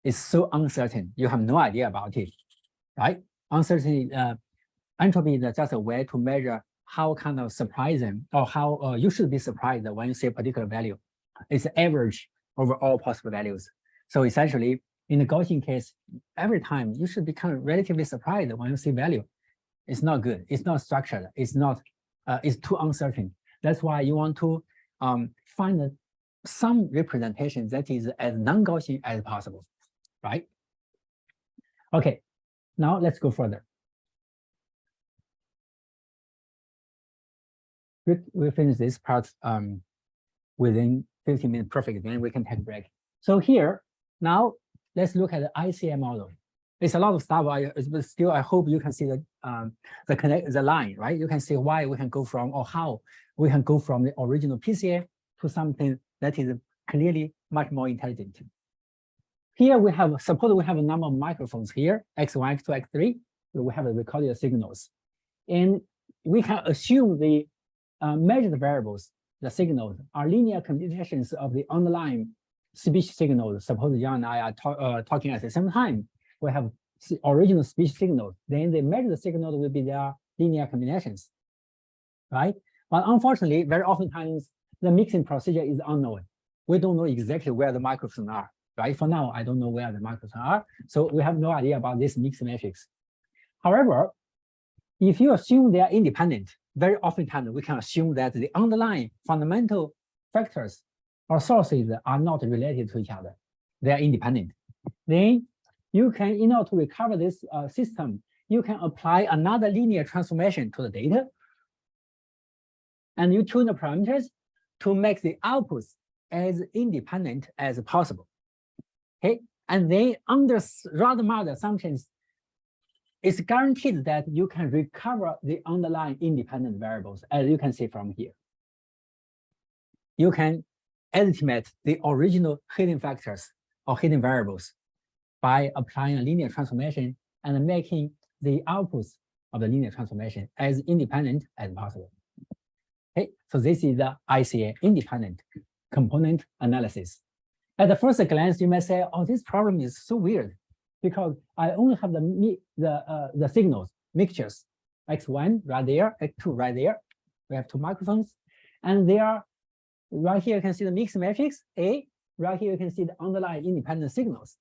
it's so uncertain. You have no idea about it, right? Uncertainty, entropy is just a way to measure how kind of surprising or how you should be surprised when you see a particular value. It's average over all possible values. So essentially, in the Gaussian case, every time you should be kind of relatively surprised when you see value. It's not good. It's not structured. It's not. It's too uncertain. That's why you want to find some representation that is as non-Gaussian as possible, right? Okay, now let's go further. We finish this part within 15 minutes, perfect. Then we can take a break. So here, now let's look at the ICA model. It's a lot of stuff, but still I hope you can see the line, right? You can see why we can go from, or how we can go from the original PCA to something that is clearly much more intelligent. Here we have, suppose we have a number of microphones here, X1, X2, X3, we have recorded signals. And we can assume the measured variables, the signals, are linear combinations of the underlying speech signals. Suppose John and I are talking at the same time. We have original speech signals. Then the measured signal will be their linear combinations, right? But unfortunately, very often times the mixing procedure is unknown. We don't know exactly where the microphones are, right? For now, I don't know where the microphones are. So we have no idea about this mixed matrix. However, if you assume they are independent, very often times we can assume that the underlying fundamental factors or sources are not related to each other. They are independent. Then you can, in order to recover this system, you can apply another linear transformation to the data. And you tune the parameters to make the outputs as independent as possible. Okay. And then under rather mild assumptions, it's guaranteed that you can recover the underlying independent variables, as you can see from here. You can estimate the original hidden factors or hidden variables by applying a linear transformation and making the outputs of the linear transformation as independent as possible. Okay, so this is the ICA, independent component analysis. At the first glance, you may say, oh, this problem is so weird because I only have the signals, mixtures, X1 right there, X2 right there. We have two microphones, and they are, right here you can see the mixed matrix, A, right here you can see the underlying independent signals.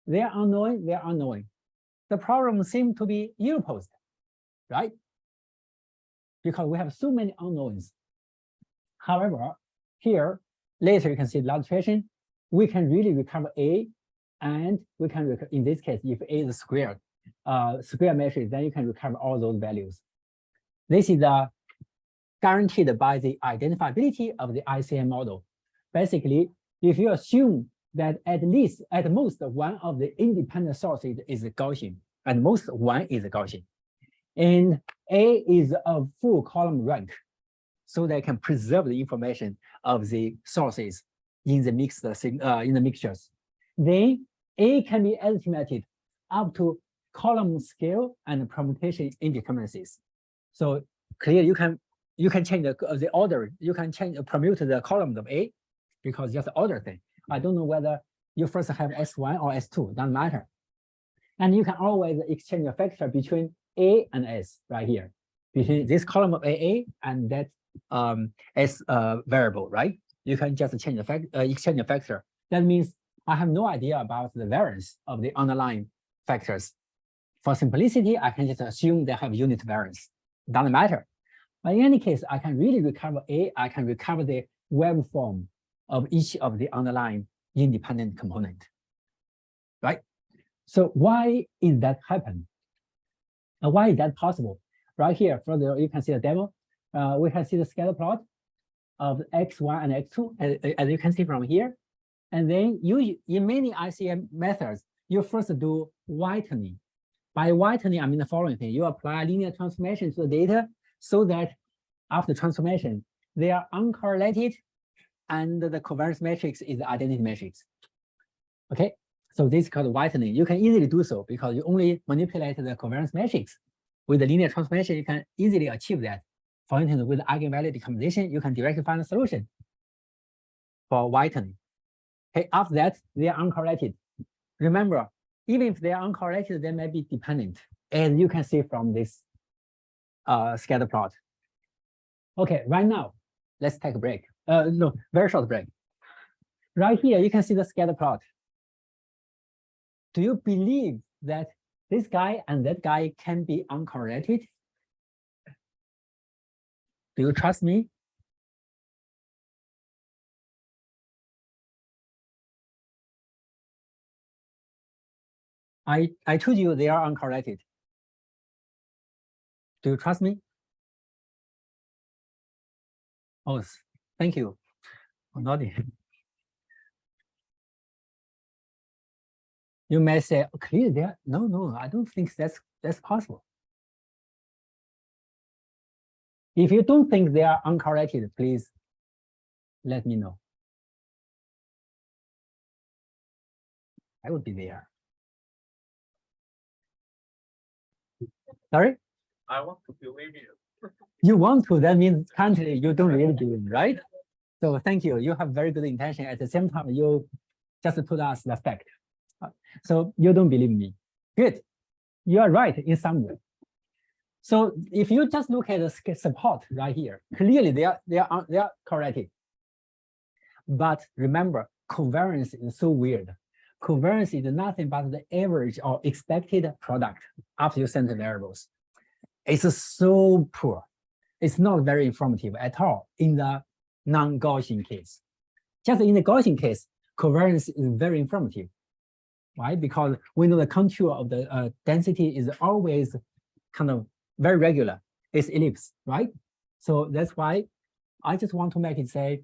They are unknown, they are unknown. the problem seems to be ill-posed, right? Because we have so many unknowns. However, here, later you can see the illustration, we can really recover A, and we can, in this case, if A is square matrix, then you can recover all those values. This is guaranteed by the identifiability of the ICM model. Basically, if you assume that at most one of the independent sources is Gaussian, at most one is Gaussian, and A is a full column rank, so they can preserve the information of the sources in the mixtures. Then A can be estimated up to column scale and permutation indeterminacies. So clearly you can change the order. You can permute the columns of A because just the order thing. I don't know whether you first have S1 or S2, doesn't matter. And you can always exchange a factor between A and S right here, between this column of AA and that S variable, right? You can just change the exchange a factor. That means I have no idea about the variance of the underlying factors. For simplicity, I can just assume they have unit variance. Doesn't matter. But in any case, I can really recover A. I can recover the wave form of each of the underlying independent component, right? So why is that happen? Why is that possible? Right here, further, you can see the demo. We can see the scatter plot of X1 and X2, as you can see from here. And then in many ICM methods, you first do whitening. By whitening, I mean the following thing. You apply linear transformation to the data so that after transformation, they are uncorrelated and the covariance matrix is the identity matrix. Okay, so this is called whitening. You can easily do so because you only manipulate the covariance matrix. With the linear transformation, you can easily achieve that. For instance, with eigenvalue decomposition, you can directly find a solution for whitening. Okay, after that, they are uncorrelated. Remember, even if they are uncorrelated, they may be dependent, as you can see from this scatter plot. Okay, right now, let's take a break. No, very short break. Right here, you can see the scatter plot. Do you believe that this guy and that guy can be uncorrelated? Do you trust me? I told you they are uncorrelated. Do you trust me? Oh, thank you. Nodding. You may say, oh, clearly there. No, I don't think that's possible. If you don't think they are uncorrelated, please let me know. I would be there. Sorry? I want to believe you. You want to, that means currently you don't really believe, right? So thank you. You have very good intention. At the same time, you just put us the fact. So you don't believe me. Good. You are right in some way. So if you just look at the support right here, clearly they are correlated. But remember, covariance is so weird. Covariance is nothing but the average or expected product after you send the variables. It's so poor. It's not very informative at all in the non-Gaussian case. Just in the Gaussian case, covariance is very informative, right? Because we know the contour of the density is always kind of very regular. It's ellipse, right? So that's why I just want to make it say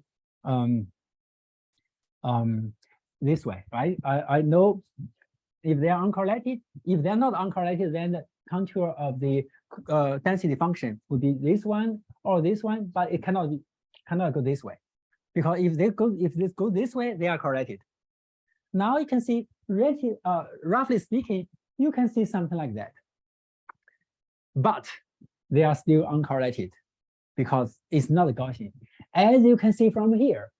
this way, right? I know if they are uncorrelated, if they're not uncorrelated, then the contour of the density function would be this one or this one, but it cannot go this way, because if this goes this way, they are correlated. Now you can see, roughly speaking, you can see something like that, but they are still uncorrelated because it's not Gaussian. As you can see from here,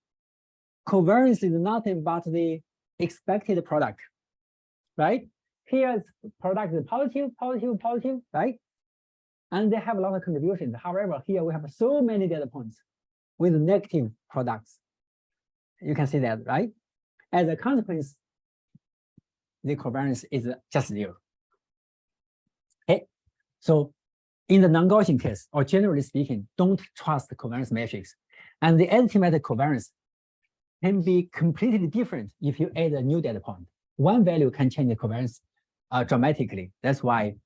covariance is nothing but the expected product, right? Here, product is positive, positive, positive, right? And they have a lot of contributions. However, here we have so many data points with negative products. You can see that, right? As a consequence, the covariance is just zero. So in the non-Gaussian case, or generally speaking, don't trust the covariance matrix. And the estimated covariance can be completely different if you add a new data point. One value can change the covariance dramatically. That's why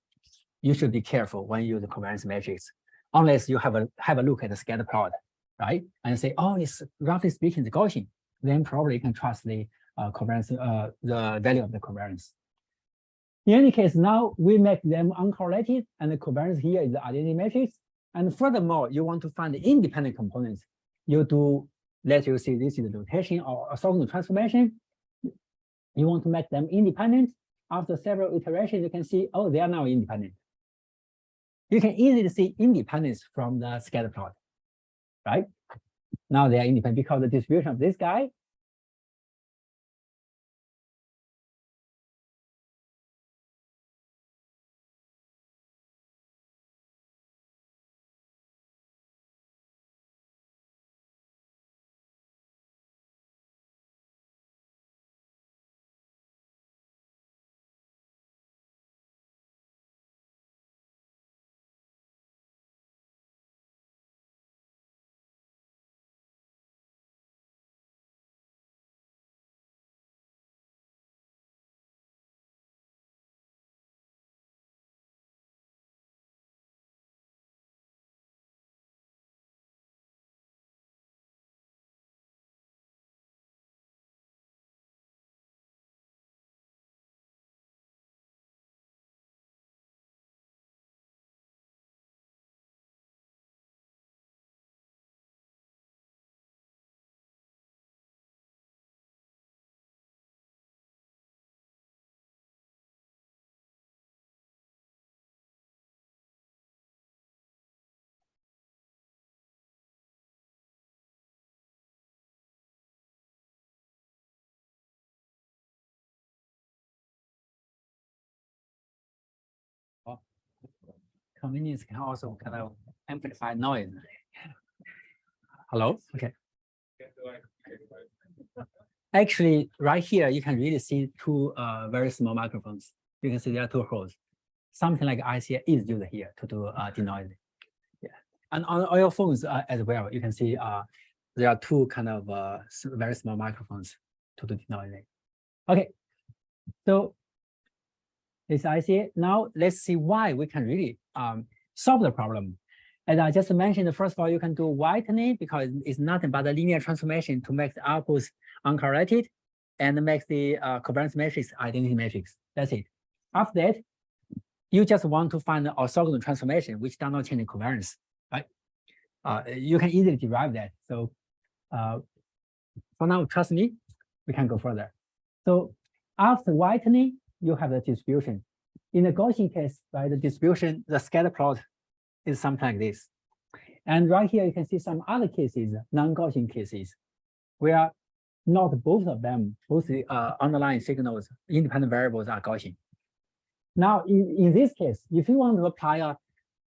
you should be careful when you use the covariance matrix, unless you have a look at the scatter plot, right? And say, oh, it's roughly speaking the Gaussian. Then probably you can trust the covariance, the value of the covariance. In any case, now we make them uncorrelated, and the covariance here is the identity matrix. And furthermore, you want to find the independent components. You do, let you see, this is the rotation or orthogonal transformation. You want to make them independent. After several iterations, you can see, oh, they are now independent. You can easily see independence from the scatter plot, right? Now they are independent because the distribution of this guy convenience can also kind of amplify noise. Hello? Okay. Actually, right here, you can really see two very small microphones. You can see there are two holes. Something like ICA is used here to do denoising. Yeah. And on all your phones as well, you can see there are two kind of very small microphones to do denoising. Okay. So this ICA. Now let's see why we can really solve the problem. As I just mentioned, first of all, you can do whitening because it's nothing but a linear transformation to make the outputs uncorrelated and make the covariance matrix identity matrix. That's it. After that, you just want to find the orthogonal transformation, which does not change the covariance, right? You can easily derive that. So for now, trust me, we can go further. So after whitening, you have the distribution. In the Gaussian case, right, the distribution, the scatter plot is something like this. And right here, you can see some other cases, non-Gaussian cases, where not both of them, both the underlying signals, independent variables are Gaussian. Now, in this case, if you want to apply a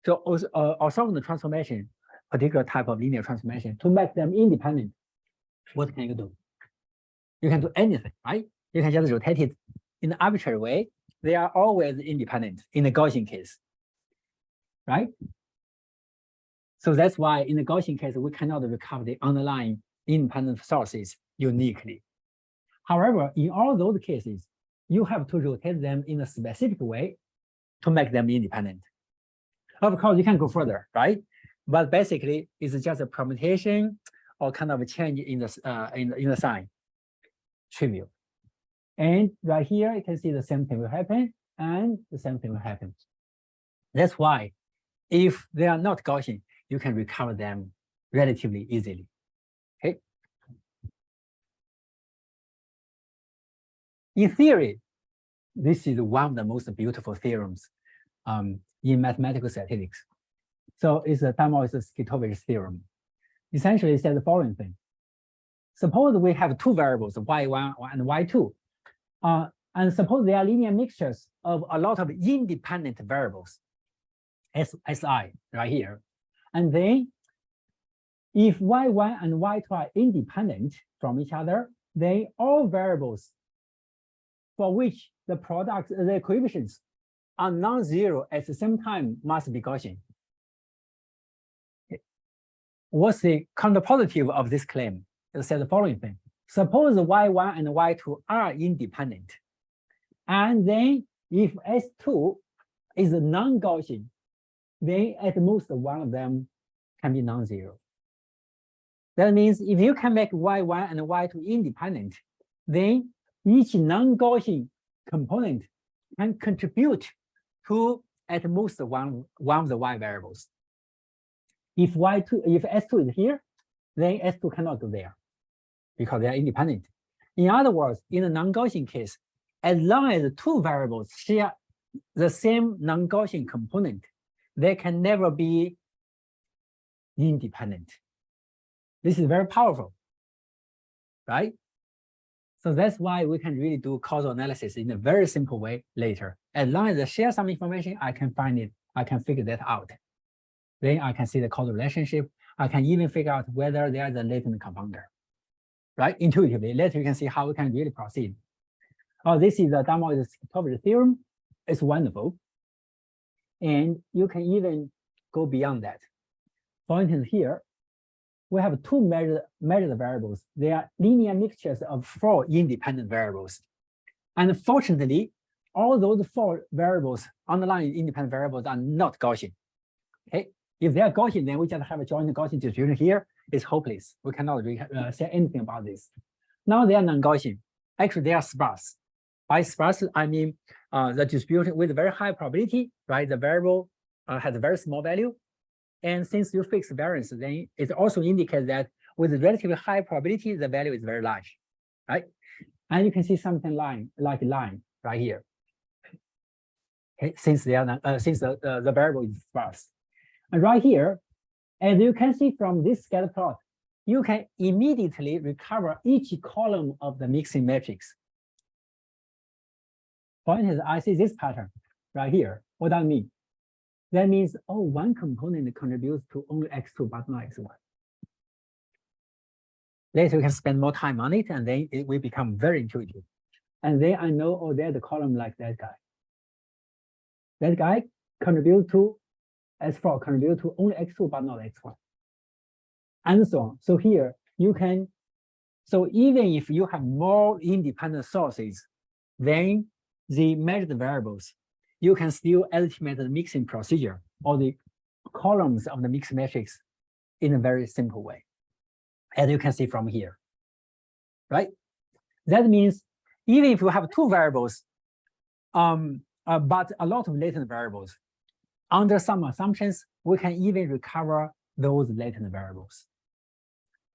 orthogonal transformation, particular type of linear transformation, to make them independent, what can you do? You can do anything, right? You can just rotate it in an arbitrary way. They are always independent in the Gaussian case, right? So that's why in the Gaussian case, we cannot recover the underlying independent sources uniquely. However, in all those cases, you have to rotate them in a specific way to make them independent. Of course, you can go further, right? But basically, it's just a permutation or kind of a change in the sign, trivial. And right here, you can see the same thing will happen, and the same thing will happen. That's why, if they are not Gaussian, you can recover them relatively easily. Okay. In theory, this is one of the most beautiful theorems in mathematical statistics. So it's a Damowitz-Skitovich theorem. Essentially, it says the following thing. Suppose we have two variables, y1 and y2. And suppose they are linear mixtures of a lot of independent variables, Si right here. And then if y1 and y2 are independent from each other, then all variables for which the product, the coefficients are non-zero at the same time must be Gaussian. Okay. What's the counterpositive of this claim? It says the following thing. Suppose y1 and y2 are independent. And then if S2 is non-Gaussian, then at most one of them can be non-zero. That means if you can make y1 and y2 independent, then each non-Gaussian component can contribute to at most one of the y variables. If S2 is here, then S2 cannot go there because they are independent. In other words, in the non-Gaussian case, as long as the two variables share the same non-Gaussian component, they can never be independent. This is very powerful, right? So that's why we can really do causal analysis in a very simple way later. As long as I share some information, I can find it, I can figure that out. Then I can see the causal relationship. I can even figure out whether there is a latent compounder, right? Intuitively, later you can see how we can really proceed. Oh, this is the Darmstadt theorem. It's wonderful. And you can even go beyond that. For instance, here, we have two measured variables. They are linear mixtures of 4 independent variables. And fortunately, all those 4 variables, underlying independent variables, are not Gaussian. Okay, if they are Gaussian, then we just have a joint Gaussian distribution here. It's hopeless. We cannot say anything about this. Now they are non-Gaussian. Actually, they are sparse. By sparse, I mean the distribution with very high probability, right? The variable has a very small value. And since you fix variance, then it also indicates that with relatively high probability, the value is very large, right? And you can see something like a line right here. Okay, since they are since the variable is sparse. And right here, as you can see from this scatter plot, you can immediately recover each column of the mixing matrix. For instance, I see this pattern right here. What does that mean? That means, oh, one component contributes to only x2, but not x1. Later, we can spend more time on it, and then it will become very intuitive. And then I know, oh, there's a column like that guy. That guy contributes to S4, contribute to only x2, but not x1. And so on. So here, you can, so even if you have more independent sources than the measured variables, you can still estimate the mixing procedure or the columns of the mixed matrix in a very simple way, as you can see from here, right? That means even if you have 2 variables, but a lot of latent variables, under some assumptions, we can even recover those latent variables,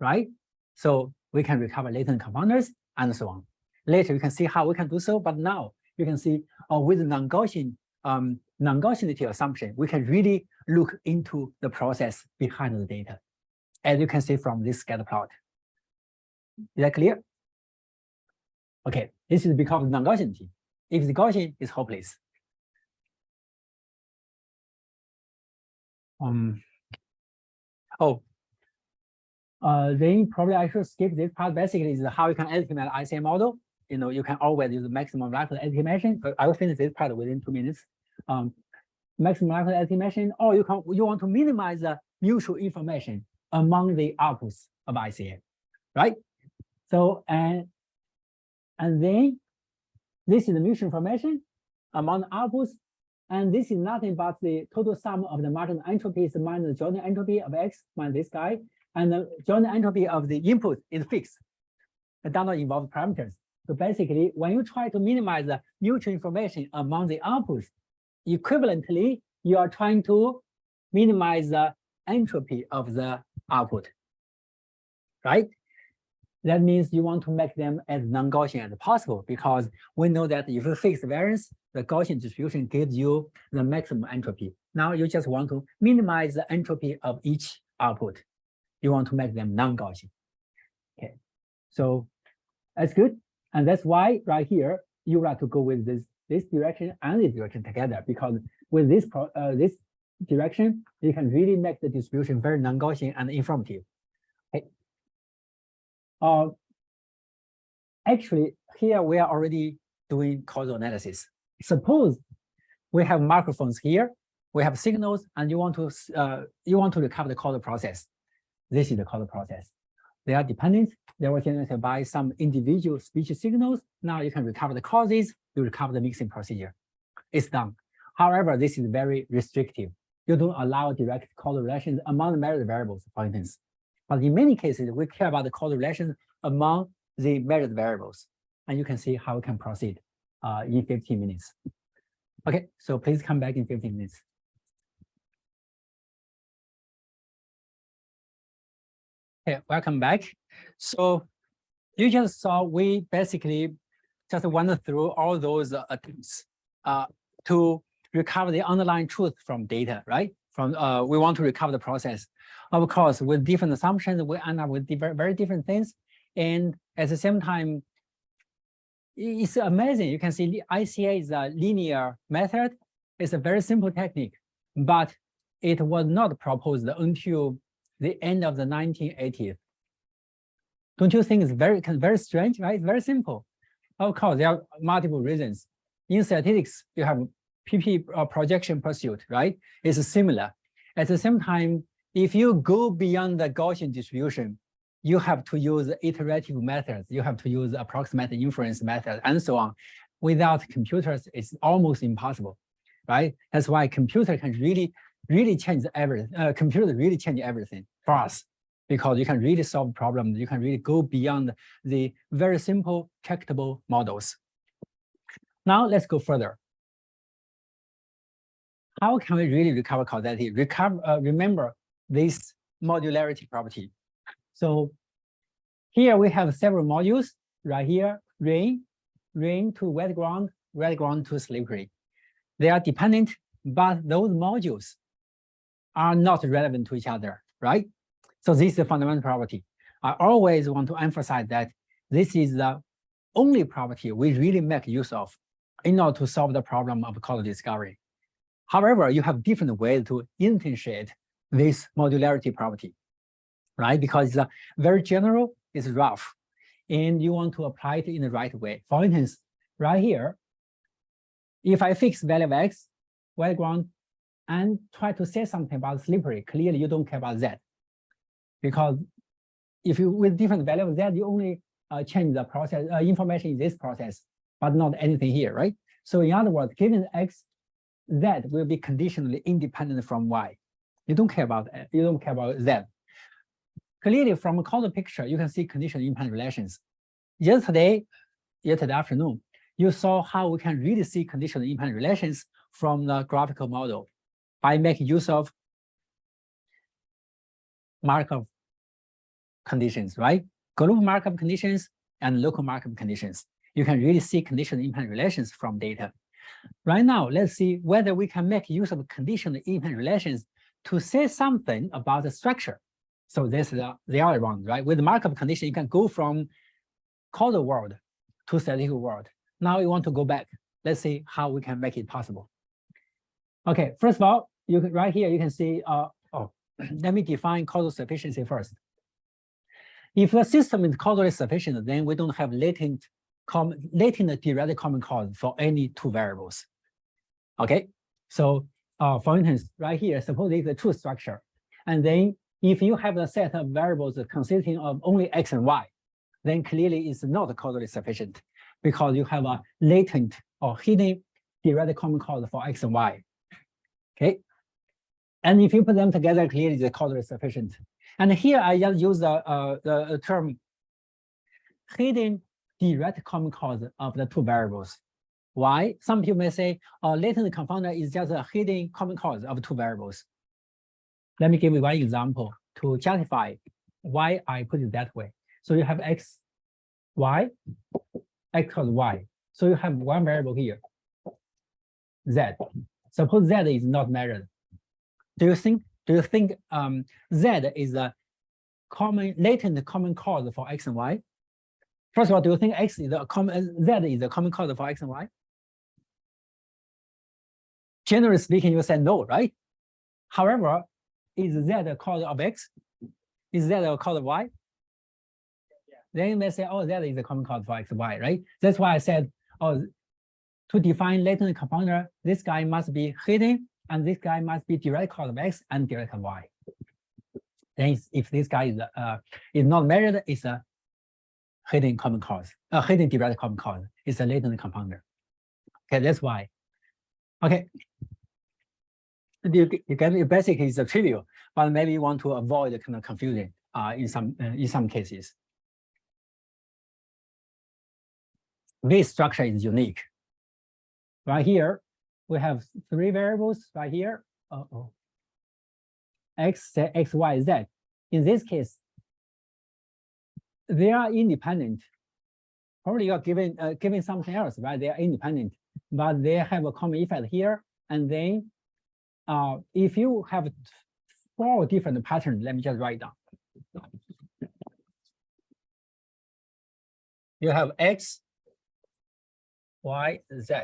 right? So we can recover latent confounders and so on. Later, you can see how we can do so, but now you can see with non-Gaussian non-Gaussianity assumption, we can really look into the process behind the data, as you can see from this scatter plot. Is that clear? Okay, this is because of non-Gaussianity. If it's Gaussian, it's hopeless. Then probably I should skip this part. Basically, is how you can estimate ICM model. You know, you can always use the maximum likelihood estimation. I will finish this part within 2 minutes. Maximum likelihood estimation, or you want to minimize the mutual information among the outputs of ICM, right? So and then this is the mutual information among the outputs, and this is nothing but the total sum of the marginal entropies minus the joint entropy of X minus this guy, and the joint entropy of the input is fixed. It does not involve parameters. So basically, when you try to minimize the mutual information among the outputs, equivalently, you are trying to minimize the entropy of the output, right? That means you want to make them as non-Gaussian as possible, because we know that if you fix variance, the Gaussian distribution gives you the maximum entropy. Now you just want to minimize the entropy of each output. You want to make them non-Gaussian. Okay, so that's good. And that's why right here, you have to go with this direction and this direction together, because with this direction, you can really make the distribution very non-Gaussian and informative. Okay. Actually, here we are already doing causal analysis. Suppose we have microphones here, we have signals, and you want to recover the causal process. This is the causal process. They are dependent. They were generated by some individual speech signals. Now you can recover the causes, you recover the mixing procedure. It's done. However, this is very restrictive. You don't allow direct causal relations among the measured variables, for instance. But in many cases, we care about the causal relations among the measured variables. And you can see how we can proceed in 15 minutes. Okay, so please come back in 15 minutes. Okay, welcome back. So you just saw we basically just went through all those attempts to recover the underlying truth from data, right? We want to recover the process. Of course, with different assumptions, we end up with very different things. And at the same time, it's amazing. You can see ICA is a linear method. It's a very simple technique, but it was not proposed until the end of the 1980s. Don't you think it's very strange, right? It's very simple. Of course, there are multiple reasons. In statistics, you have PP projection pursuit, right? It's similar. At the same time, if you go beyond the Gaussian distribution, you have to use iterative methods. You have to use approximate inference method and so on. Without computers, it's almost impossible, right? That's why computer can really change everything. Computers really change everything for us because you can really solve problems. You can really go beyond the very simple tractable models. Now let's go further. How can we really recover causality? Remember this modularity property. So here we have several modules right here, rain to wet ground to slippery. They are dependent, but those modules are not relevant to each other, right? So this is the fundamental property. I always want to emphasize that this is the only property we really make use of in order to solve the problem of causal discovery. However, you have different ways to instantiate this modularity property, right? Because it's very general, it's rough, and you want to apply it in the right way. For instance, right here, if I fix value of x, wet ground, and try to say something about slippery, clearly you don't care about z. Because if you, with different value of z, you only change the process, information in this process, but not anything here, right? So in other words, given x, z will be conditionally independent from y. You don't care about z. Clearly, from a causal picture, you can see conditional independent relations. Yesterday afternoon, you saw how we can really see conditional independent relations from the graphical model by making use of Markov conditions, right? Global Markov conditions and local Markov conditions. You can really see conditional independent relations from data. Right now, let's see whether we can make use of conditional independent relations to say something about the structure. So this is the other one, right? With Markov condition, you can go from causal world to statistical world. Now you want to go back. Let's see how we can make it possible. Okay, first of all, you can right here you can see. Let me define causal sufficiency first. If the system is causally sufficient, then we don't have latent direct common cause for any two variables. Okay, so for instance, right here, suppose it's a true structure, and then if you have a set of variables consisting of only x and y, then clearly it's not causally sufficient because you have a latent or hidden direct common cause for x and y. Okay, and if you put them together, clearly it's causally sufficient. And here I just use the term hidden direct common cause of the two variables. Why? Some people may say, latent confounder is just a hidden common cause of two variables. Let me give you one example to justify why I put it that way. So you have x, y, x cause y. So you have one variable here, z. Suppose z is not measured. Do you think z is a latent common cause for x and y? First of all, do you think z is a common cause for x and y? Generally speaking, you say no, right? However, is z a cause of x? Is z a cause of y? Yeah. Then you may say, oh, z is a common cause for x and y, right? That's why I said, oh, to define latent compounder, this guy must be hidden, and this guy must be direct cause of X and direct of Y. Then if this guy is not measured, it's a hidden common cause, a hidden direct common cause. It's a latent compounder. Okay, that's why. Okay. You get it basically is a trivial, but maybe you want to avoid the kind of confusion in some cases. This structure is unique. Right here, we have three variables right here. X, Y, Z. In this case, they are independent. Probably you are given something else, right? They are independent, but they have a common effect here. And then if you have 4 different patterns, let me just write down. You have X, Y, Z.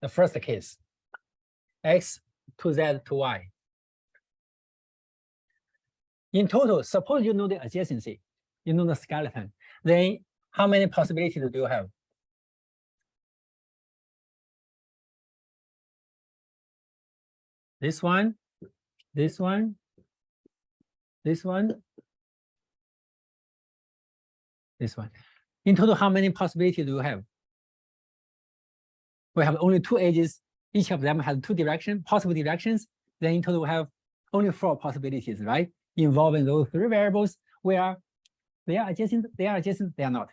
The first case, X to Z to Y. In total, suppose you know the adjacency, you know the skeleton, then how many possibilities do you have? This one, this one, this one, this one. In total, how many possibilities do you have? We have only 2 edges. Each of them has 2 directions, possible directions. Then in total, we have only 4 possibilities, right? Involving those 3 variables where they are adjacent, they are not.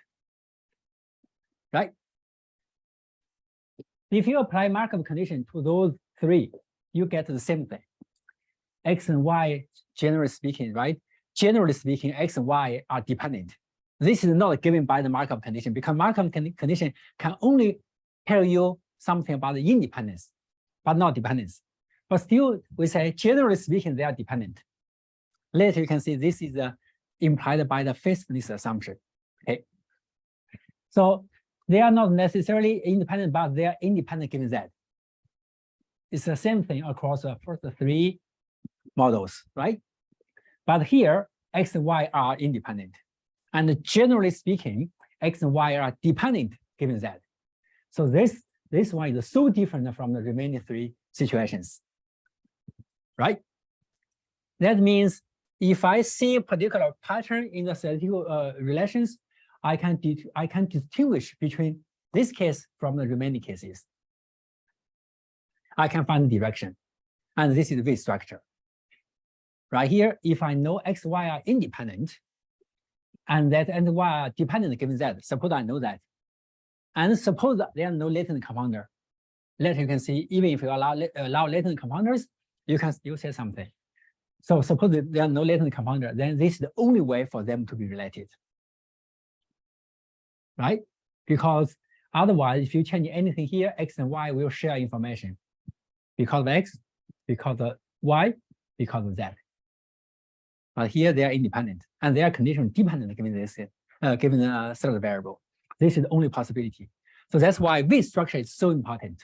Right? If you apply Markov condition to those 3, you get the same thing. X and Y, generally speaking, right? Generally speaking, X and Y are dependent. This is not given by the Markov condition because Markov condition can only tell you something about the independence, but not dependence. But still, we say, generally speaking, they are dependent. Later, you can see this is implied by the faithfulness assumption. Okay. So they are not necessarily independent, but they are independent given Z. It's the same thing across the first 3 models, right? But here, X and Y are independent. And generally speaking, X and Y are dependent given Z. So this one is so different from the remaining 3 situations, right? That means if I see a particular pattern in the statistical relations, I can distinguish between this case from the remaining cases. I can find the direction, and this is the structure. Right here, if I know X, Y are independent, and that X and Y are dependent given Z, suppose I know that, and suppose that there are no latent compounder. Later you can see, even if you allow latent compounders, you can still say something. So suppose that there are no latent compounder, then this is the only way for them to be related. Right? Because otherwise, if you change anything here, X and Y will share information. Because of X, because of Y, because of Z. But here they are independent, and they are condition dependent given this, given the third variable. This is the only possibility. So that's why this structure is so important.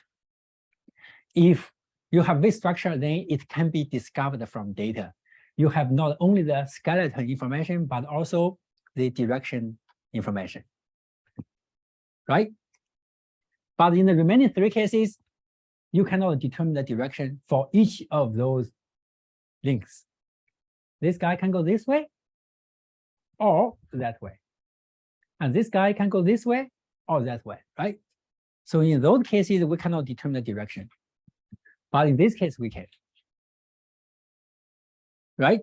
If you have this structure, then it can be discovered from data. You have not only the skeleton information, but also the direction information. Right? But in the remaining 3 cases, you cannot determine the direction for each of those links. This guy can go this way or that way. And this guy can go this way or that way, right? So in those cases, we cannot determine the direction. But in this case, we can. Right?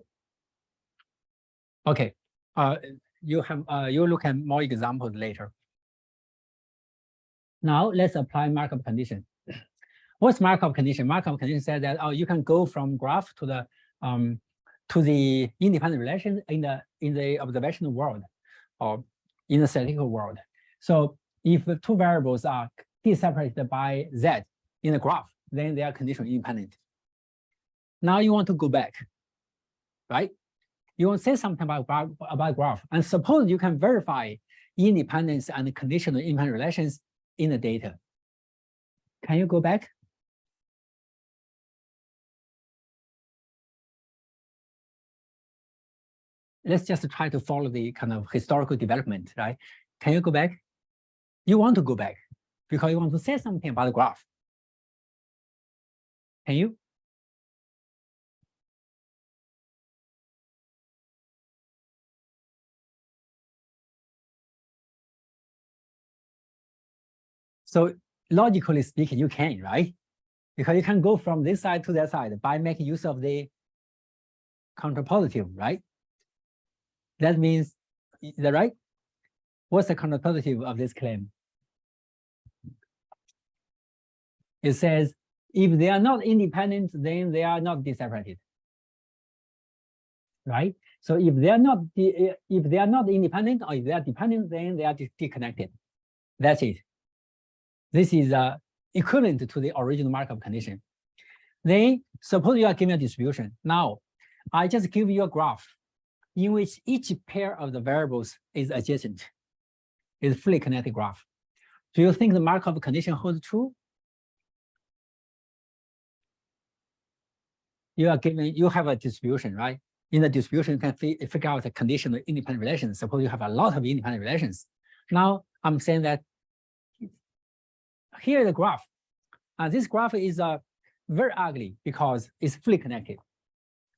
Okay. You look at more examples later. Now let's apply Markov condition. What's Markov condition? Markov condition says that you can go from graph to the independent relations in the observational world or in the statistical world. So if the 2 variables are separated by Z in the graph, then they are conditionally independent. Now you want to go back, right? You want to say something about graph, and suppose you can verify independence and conditional independent relations in the data. Can you go back? Let's just try to follow the kind of historical development, right? Can you go back? You want to go back. because you want to say something about the graph. Can you? So logically speaking, you can, right? Because you can go from this side to that side by making use of the counterpositive, right? That means, is that right? What's the counterpositive of this claim? It says, if they are not independent, then they are not deseparated, right? So if they are not independent, or if they are dependent, then they are disconnected. That's it. This is equivalent to the original Markov condition. Then suppose you are given a distribution. Now, I just give you a graph in which each pair of the variables is adjacent, is fully connected graph. Do you think the Markov condition holds true? You have a distribution, right? In the distribution, you can figure out a conditional independent relations. Suppose you have a lot of independent relations. Now, I'm saying that here is the graph. This graph is very ugly because it's fully connected.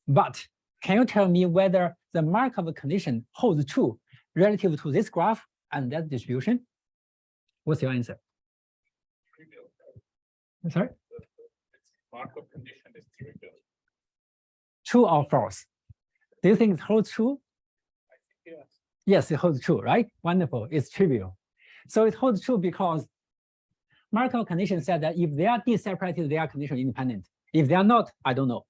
But can you tell me whether the Markov condition holds true relative to this graph and that distribution? What's your answer? Trivial. Sorry? Markov condition is trivial. True or false? Do you think it holds true? I think yes. Yes, it holds true, right? Wonderful. It's trivial. So it holds true because Markov condition said that if they are deseparated, they are conditionally independent. If they are not, I don't know,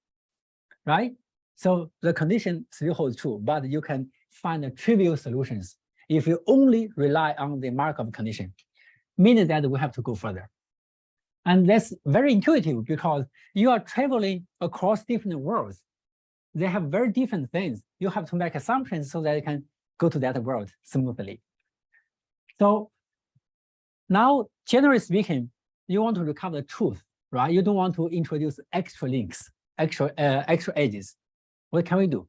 right? So the condition still holds true, but you can find trivial solutions if you only rely on the Markov condition, meaning that we have to go further. And that's very intuitive because you are traveling across different worlds. They have very different things. You have to make assumptions so that you can go to that world smoothly. So now, generally speaking, you want to recover the truth, right? You don't want to introduce extra links, extra edges. What can we do?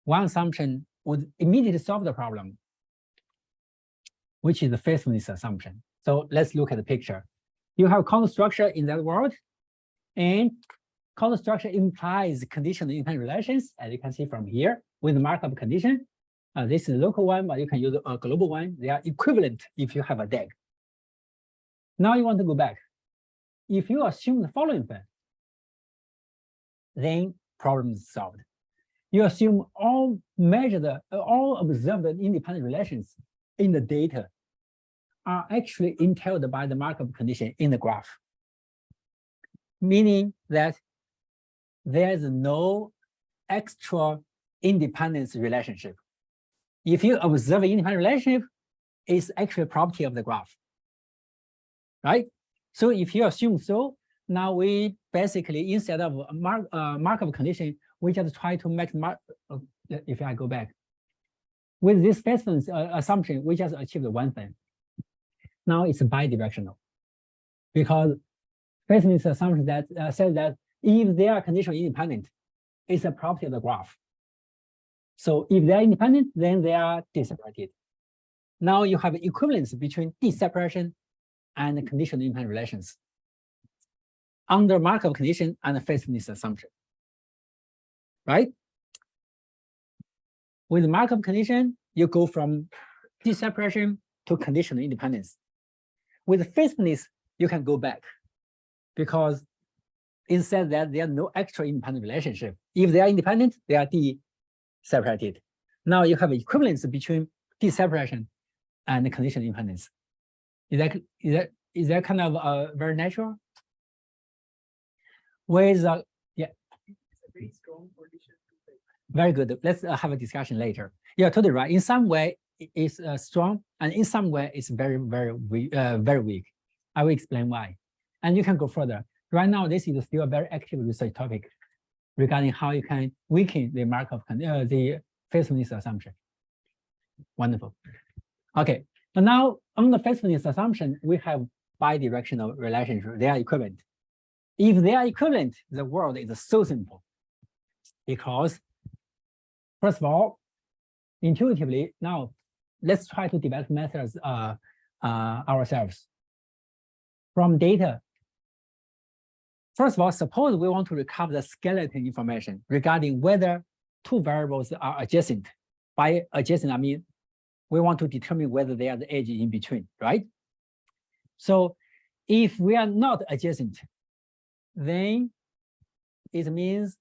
One assumption would immediately solve the problem, which is the faithfulness assumption. So let's look at the picture. You have causal structure in that world, and causal structure implies conditional independent relations, as you can see from here, with the Markov condition. This is a local one, but you can use a global one. They are equivalent if you have a DAG. Now you want to go back. If you assume the following thing, then problem is solved. You assume all observed independent relations in the data are actually entailed by the Markov condition in the graph, meaning that there's no extra independence relationship. If you observe an independent relationship, it's actually a property of the graph, right? So if you assume so, now we basically, instead of Markov condition, we just try to make, if I go back, with this faithfulness assumption, we just achieved one thing. Now it's bidirectional, because faithfulness assumption that says that if they are conditionally independent, it's a property of the graph. So if they are independent, then they are deseparated. Now you have equivalence between deseparation and conditional independent relations under Markov condition and faithfulness assumption, right? With Markov condition, you go from deseparation to conditional independence. With faithfulness, you can go back because it says that there are no extra independent relationship. If they are independent, they are deseparated. Now you have equivalence between deseparation and conditional independence. Is that kind of very natural? With yeah, very good. Let's have a discussion later. Yeah, totally right. In some way, it's strong, and in some way, it's very weak. I will explain why, and you can go further. Right now, this is still a very active research topic regarding how you can weaken the Markov the faithfulness assumption. Wonderful. Okay, but now on the faithfulness assumption, we have bidirectional relationship. They are equivalent. If they are equivalent, the world is so simple. Because, first of all, intuitively, now let's try to develop methods ourselves. from data. First of all, suppose we want to recover the skeleton information regarding whether two variables are adjacent. By adjacent, I mean we want to determine whether they are the edge in between, right? So if we are not adjacent, then it means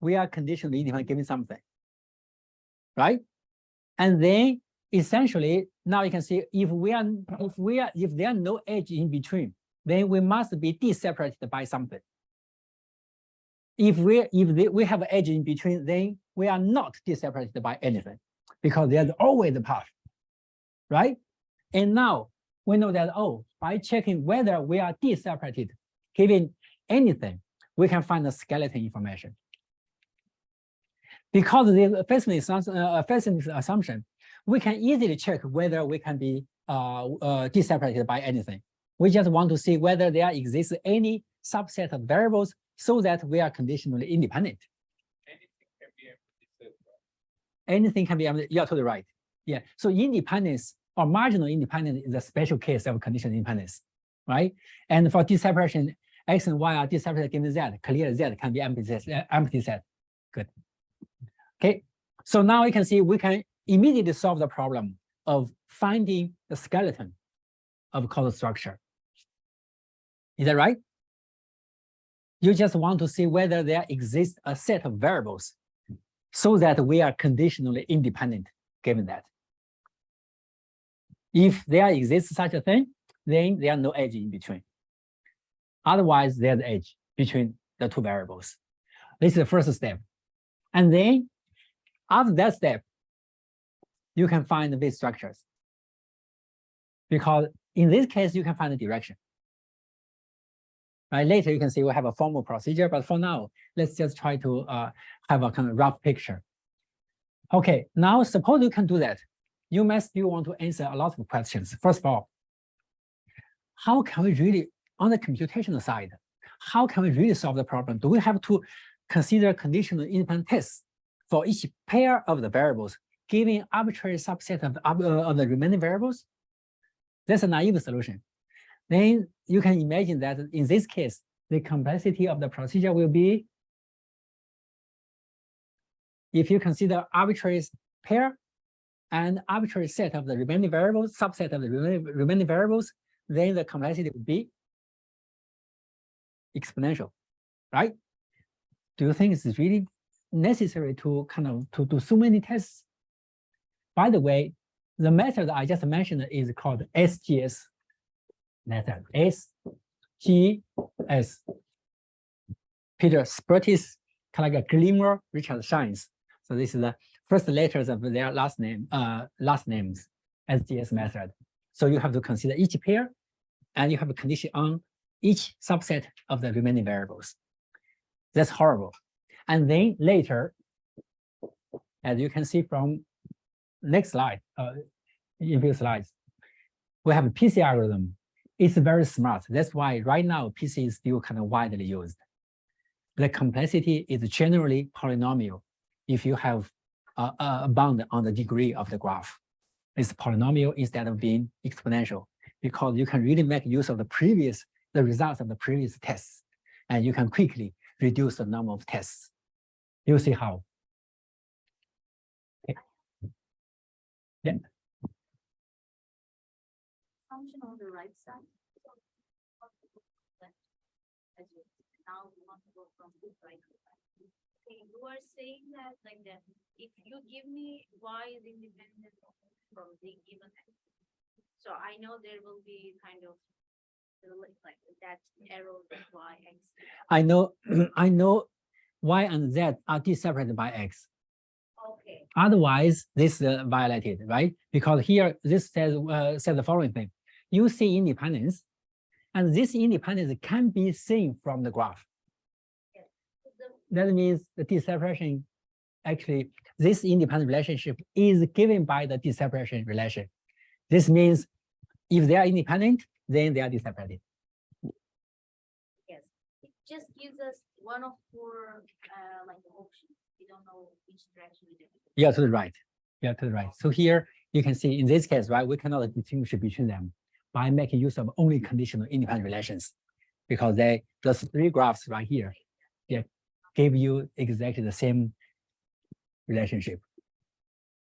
we are conditionally independent given something, right? And then essentially now you can see if there are no edge in between, then we must be de-separated by something. If we have an edge in between, then we are not de-separated by anything because there's always a path, right? And now we know that, oh, by checking whether we are de-separated, given anything, we can find the skeleton information. Because of the facing assumption, we can easily check whether we can be de-separated by anything. We just want to see whether there exists any subset of variables so that we are conditionally independent. Anything can be, you're totally right. Yeah, so independence or marginal independence is a special case of conditional independence, right? And for de-separation, X and Y are de-separated given Z, clear Z can be empty set. Good. Okay, so now we can see we can immediately solve the problem of finding the skeleton of causal structure. Is that right? You just want to see whether there exists a set of variables so that we are conditionally independent given that. If there exists such a thing, then there are no edge in between. Otherwise, there's edge between the two variables. This is the first step. And then after that step, you can find the weight structures. Because in this case, you can find the direction. Right? Later, you can see we have a formal procedure, but for now, let's just try to have a kind of rough picture. Okay, now suppose you can do that. You may still want to answer a lot of questions. First of all, how can we really, on the computational side, how can we really solve the problem? Do we have to consider conditional independent tests for each pair of the variables, giving arbitrary subset of the remaining variables? That's a naive solution. Then you can imagine that in this case, the complexity of the procedure will be, if you consider arbitrary pair and arbitrary set of the remaining variables, subset of the remaining variables, then the complexity would be exponential, right? Do you think it's really necessary to kind of to do so many tests? By the way, the method I just mentioned is called SGS method. SGS. Peter Spertis, kind of like a glimmer, Richard shines. So this is the first letters of their last names, SGS method. So you have to consider each pair, and you have a condition on each subset of the remaining variables. That's horrible. And then later, as you can see from next slide, in a few slides, we have a PC algorithm. It's very smart. That's why right now PC is still kind of widely used. The complexity is generally polynomial if you have a bound on the degree of the graph. It's polynomial instead of being exponential, because you can really make use of the results of the previous tests, and you can quickly reduce the number of tests. You'll see how. Okay. Yeah. Function on the right side. Now we want to go from this right to right. Okay, you are saying that like that. If you give me y is independent from the given x, so I know there will be kind of like that arrow that y x. I know y and z are de-separated by x. Okay. Otherwise, this is violated, right? Because here this says the following thing: you see independence, and this independence can be seen from the graph. Yes. That means the de-separation, actually, this independent relationship is given by the de-separation relation. This means if they are independent, then they are de-separated. Yes, it just gives us one of four like options. We don't know which direction we do. Yeah, to the right. Yeah, to the right. So here you can see in this case, right, we cannot distinguish between them. by making use of only conditional independent relations, because the three graphs right here, they give you exactly the same relationship.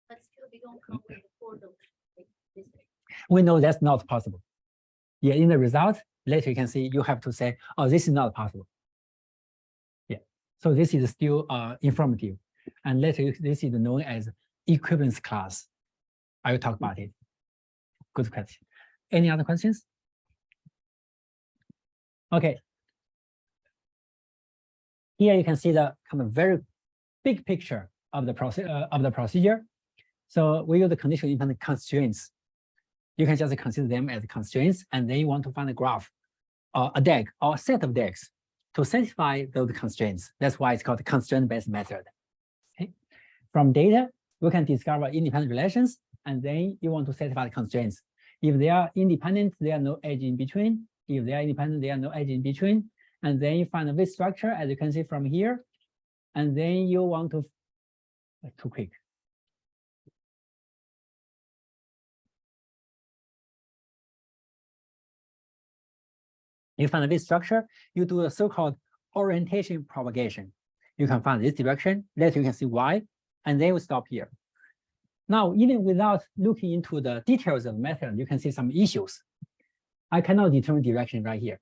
But still, we don't come with the portal. Like this. We know that's not possible. Yeah, in the result, later you can see you have to say, oh, this is not possible. Yeah, so this is still informative. And later this is known as equivalence class. I will talk about it. Good question. Any other questions? Okay. Here you can see the kind of very big picture of the procedure. So we use the conditional independent constraints. You can just consider them as constraints, and then you want to find a graph or a DAG or a set of DAGs to satisfy those constraints. That's why it's called the constraint-based method. Okay. From data, we can discover independent relations, and then you want to satisfy the constraints. If they are independent, there are no edge in between. If they are independent, there are no edge in between. And then you find a weight structure, as you can see from here. And then you want to, too quick. You find a weight structure, you do a so-called orientation propagation. You can find this direction, later you can see why, and then we stop here. Now, even without looking into the details of the method, you can see some issues. I cannot determine direction right here,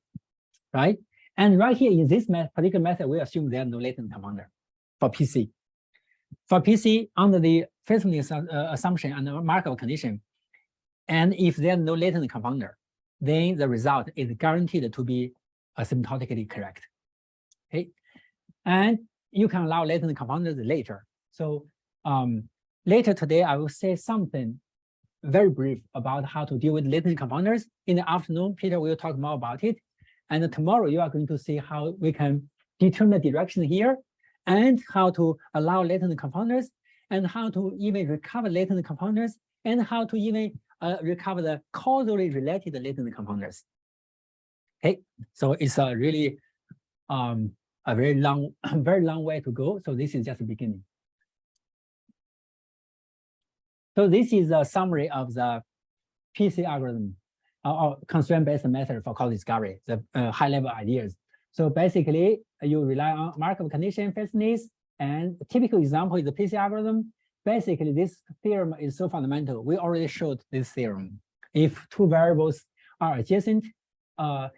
right? And right here in this particular method, we assume there are no latent compounder for PC. For PC, under the faithfulness assumption and the Markov condition, and if there are no latent compounder, then the result is guaranteed to be asymptotically correct. Okay, and you can allow latent compounders later. So later today, I will say something very brief about how to deal with latent compounders. In the afternoon, Peter will talk more about it. And tomorrow, you are going to see how we can determine the direction here and how to allow latent compounders and how to even recover latent compounders and how to even recover the causally related latent compounders. Okay, so it's a really a very long way to go. So this is just the beginning. So this is a summary of the PC algorithm or constraint-based method for causal discovery, the high-level ideas. So basically, you rely on Markov condition faithfulness, and a typical example is the PC algorithm. Basically, this theorem is so fundamental. We already showed this theorem. If two variables are adjacent, in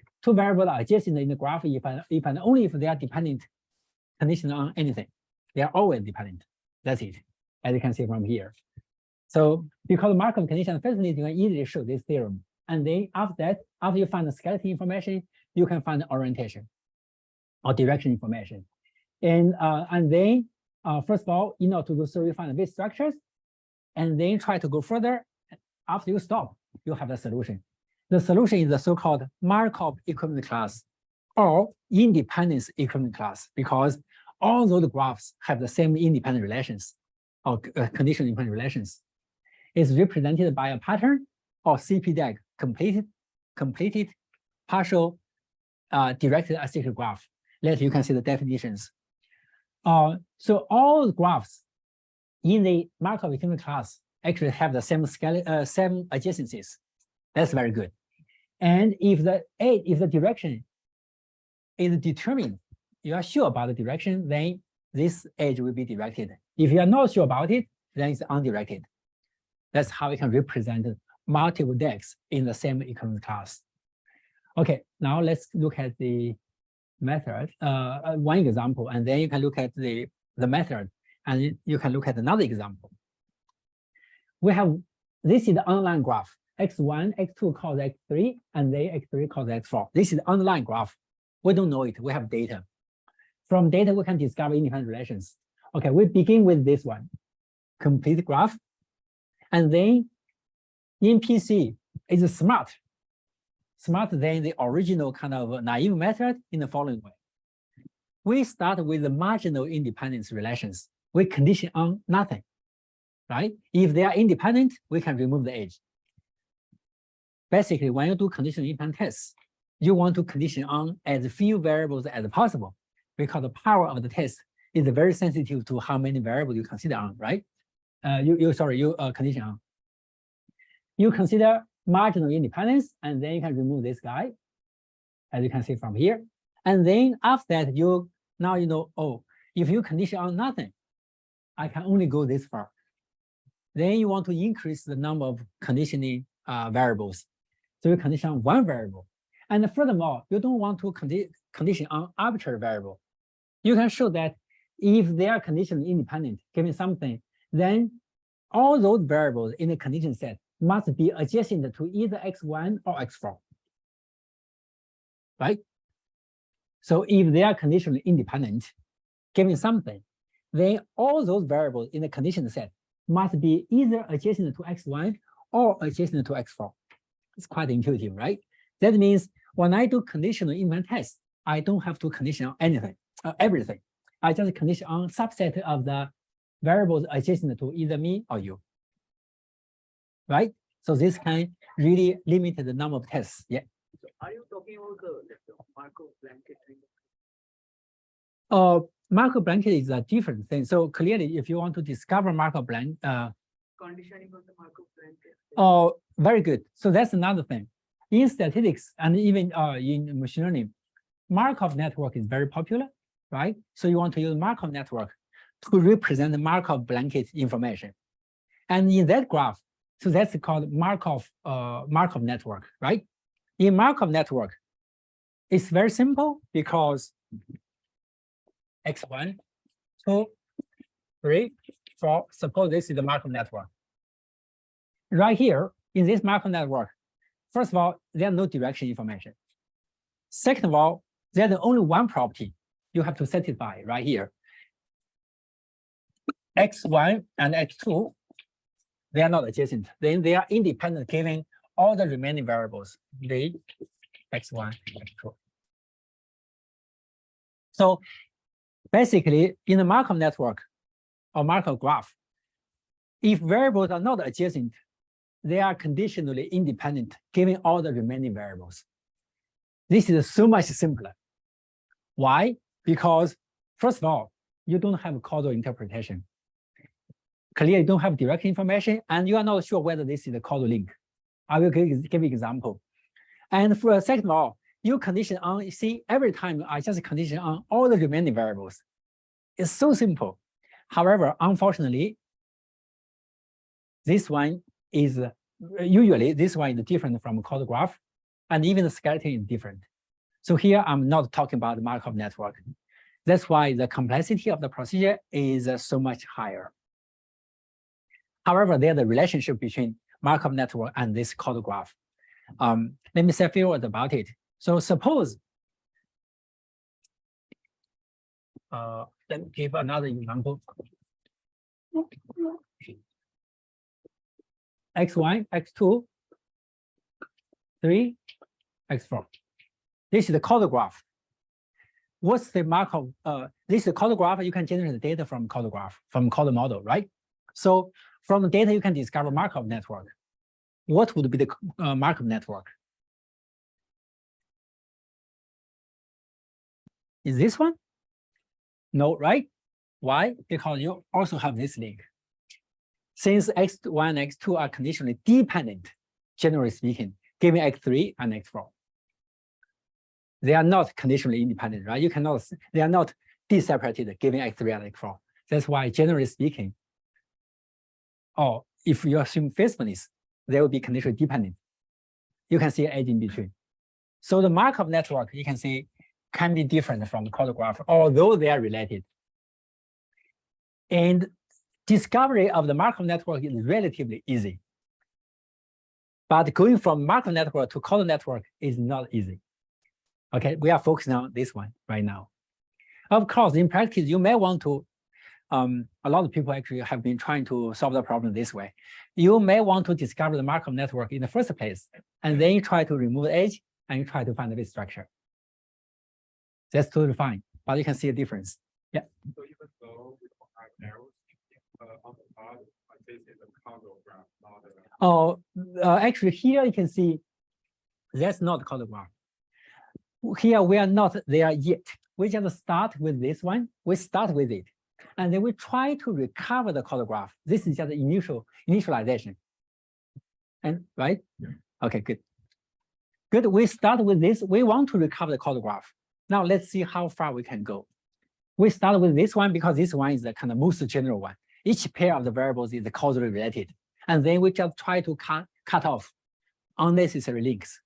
the graph, if and only if they are dependent, conditional on anything. They are always dependent. That's it, as you can see from here. So because Markov condition faithfulness, you can easily show this theorem. And then after that, after you find the skeleton information, you can find the orientation or direction information. And then, first of all, in order to do so, you find the weight structures, and then try to go further. After you stop, you have the solution. The solution is the so-called Markov equivalent class or independence equivalent class, because all those graphs have the same independent relations or conditional independent relations. It's represented by a pattern or CP-DAG, completed partial directed acyclic graph. Later you can see the definitions. So all the graphs in the Markov equivalent class actually have the same adjacencies. That's very good. And if the direction is determined, you are sure about the direction, then this edge will be directed. If you are not sure about it, then it's undirected. That's how we can represent multiple DAGs in the same equivalent class. Okay, now let's look at the method, one example, and then you can look at the method, and you can look at another example. We have, this is the underlying graph. X1, X2 cause X3, and then X3 cause X4. This is the underlying graph. We don't know it, we have data. From data, we can discover independent relations. Okay, we begin with this one, complete graph. And then in PC, it's smarter than the original kind of naive method in the following way. We start with the marginal independence relations. We condition on nothing, right? If they are independent, we can remove the edge. Basically, when you do conditional independent tests, you want to condition on as few variables as possible, because the power of the test is very sensitive to how many variables you consider on, right? You condition on. You consider marginal independence, and then you can remove this guy, as you can see from here. And then after that, now you know, oh, if you condition on nothing, I can only go this far. Then you want to increase the number of conditioning variables. So you condition on one variable. And furthermore, you don't want to condition on arbitrary variable. You can show that if they are conditionally independent, given something, then all those variables in the condition set must be adjacent to either x1 or x4, right? So if they are conditionally independent, given something, then all those variables in the condition set must be either adjacent to x1 or adjacent to x4. It's quite intuitive, right? That means when I do conditional independent tests, I don't have to condition on anything, everything. I just condition on subset of the variables adjacent to either me or you, right? So this can really limit the number of tests. Yeah. So are you talking about the Markov blanket thing? Markov blanket is a different thing. So clearly, if you want to discover Markov blanket, Conditioning of the Markov blanket. oh, very good. So that's another thing. In statistics and even in machine learning, Markov network is very popular, right? So you want to use Markov network to represent the Markov blanket information. And in that graph, so that's called Markov network, right? In Markov network, it's very simple because x1, 2, 3, 4, suppose this is the Markov network. Right here, in this Markov network, first of all, there's no direction information. Second of all, there's only one property you have to satisfy right here. x1 and x2, they are not adjacent. Then they are independent given all the remaining variables, the x1, x2. So basically, in the Markov network or Markov graph, if variables are not adjacent, they are conditionally independent given all the remaining variables. This is so much simpler. Why? Because first of all, you don't have causal interpretation. Clearly, you don't have direct information, and you are not sure whether this is a causal link. I will give you an example. And for second of all, you condition on, you see, every time I just condition on all the remaining variables. It's so simple. However, unfortunately, this one is usually this one is different from causal graph, and even the skeleton is different. So here I'm not talking about the Markov network. That's why the complexity of the procedure is so much higher. However, there's a relationship between Markov network and this causal graph. Let me say a few words about it. So suppose, let me give another example. x1, x2, 3, x4. This is the causal graph. What's the Markov? This is the causal graph. You can generate the data from causal graph, from causal model, right? So from the data, you can discover Markov network. What would be the Markov network? Is this one? No, right? Why? Because you also have this link. Since x1 and x2 are conditionally dependent, generally speaking, given x3 and x4. They are not conditionally independent, right? You cannot, they are not deseparated given x3 and x4. That's why, generally speaking, or if you assume faithfulness, they will be conditionally dependent. You can see an edge in between. So the Markov network, you can see, can be different from the causal graph, although they are related. And discovery of the Markov network is relatively easy. But going from Markov network to causal network is not easy. Okay, we are focusing on this one right now. Of course, in practice, you may want to, a lot of people actually have been trying to solve the problem this way. You may want to discover the Markov network in the first place, and then you try to remove the edge, and you try to find the bit structure. That's totally fine, but you can see a difference. Yeah. So even though we don't have arrows on the bottom, this is a causal graph, not a... Actually, here you can see that's not causal graph. Here we are not there yet. We just start with this one. We start with it, and then we try to recover the causal graph. This is just the initialization, and right. Yeah. Okay, good. Good, we start with this. We want to recover the causal graph. Now let's see how far we can go. We start with this one because this one is the kind of most general one. Each pair of the variables is causally related. And then we just try to cut off unnecessary links.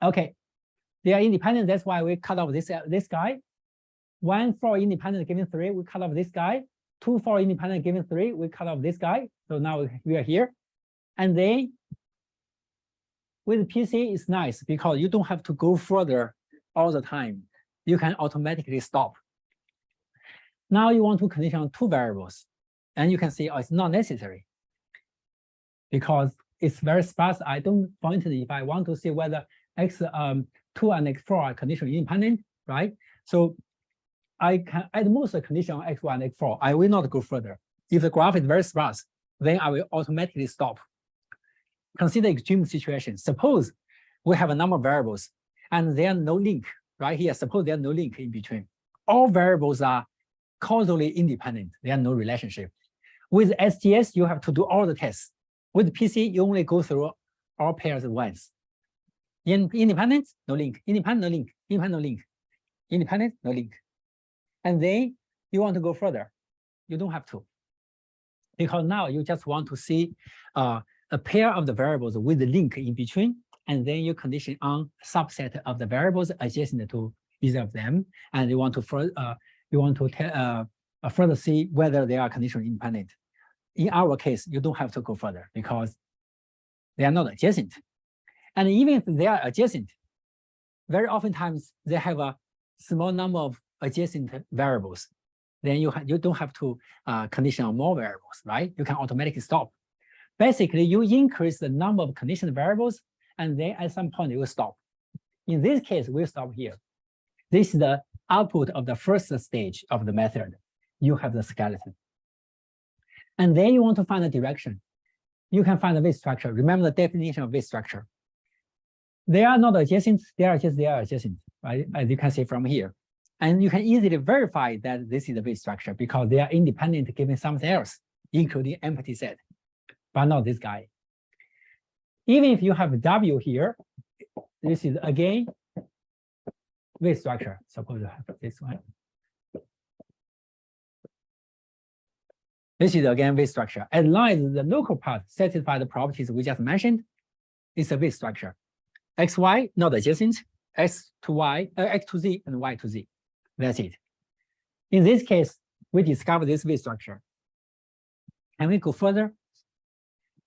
Okay, they are independent. That's why we cut off this guy. 1 for independent given 3, we cut off this guy. 2 for independent given 3, we cut off this guy. So now we are here. And then with PC, it's nice because you don't have to go further all the time. You can automatically stop. Now you want to condition on 2 variables. And you can see, oh, it's not necessary because it's very sparse. I don't point it if I want to see whether x2 and x4 are conditionally independent, right? So I can at most a condition on x1 and x4. I will not go further. If the graph is very sparse, then I will automatically stop. Consider extreme situation. Suppose we have a number of variables and there are no link right here. Suppose there are no link in between. All variables are causally independent. There are no relationship. With STS, you have to do all the tests. With PC, you only go through all pairs at once. In independent, no link. Independent, no link. Independent, no link. Independent, no link. And then you want to go further. You don't have to. Because now you just want to see a pair of the variables with the link in between, and then you condition on a subset of the variables adjacent to either of them, and you want to further see whether they are conditionally independent. In our case, you don't have to go further because they are not adjacent. And even if they are adjacent, very oftentimes they have a small number of adjacent variables. Then you don't have to condition on more variables, right? You can automatically stop. Basically, you increase the number of conditioned variables, and then at some point you will stop. In this case, we'll stop here. This is the output of the first stage of the method. You have the skeleton. And then you want to find the direction. You can find the weight structure. Remember the definition of weight structure. They are not adjacent, they are adjacent, right? As you can see from here. And you can easily verify that this is the weight structure because they are independent given something else, including empty set, but not this guy. Even if you have W here, this is again weight structure. Suppose you have this one. This is again weight structure. As long as the local part satisfies the properties we just mentioned, it's a weight structure. XY not adjacent, X to Y, X to Z, and Y to Z. That's it. In this case, we discover this weight structure. Can we go further?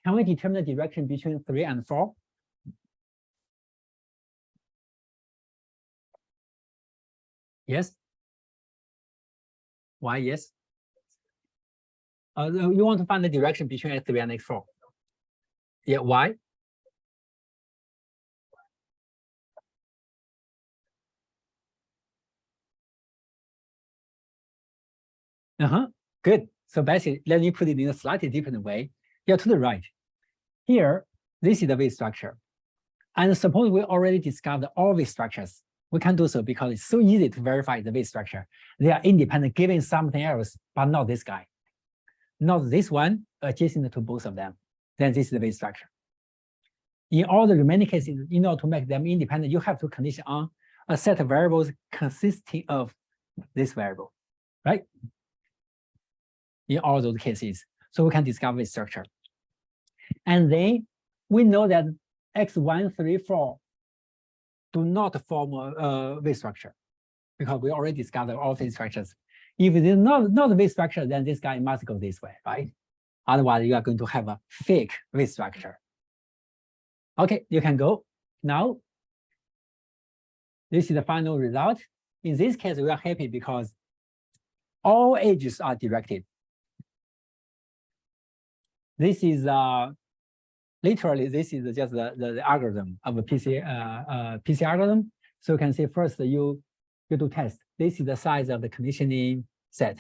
Can we determine the direction between 3 and 4? Yes? Why yes? You want to find the direction between X3 and X4. Yeah, why? Good. So basically, let me put it in a slightly different way. Yeah, to the right. Here, this is the weight structure. And suppose we already discovered all weight structures. We can do so because it's so easy to verify the weight structure. They are independent given something else, but not this guy. Not this one, adjacent to both of them. Then this is the weight structure. In all the remaining cases, in order to make them independent, you have to condition on a set of variables consisting of this variable, right? In all those cases. So we can discover weight structure. And then we know that X1, 3, 4 do not form a weight structure because we already discovered all these structures. If it is not a weight structure, then this guy must go this way, right? Otherwise, you are going to have a fake weight structure. Okay, you can go. Now, this is the final result. In this case, we are happy because all edges are directed. This is literally, this is just the algorithm of a PC algorithm. So you can see first you do test. This is the size of the conditioning set.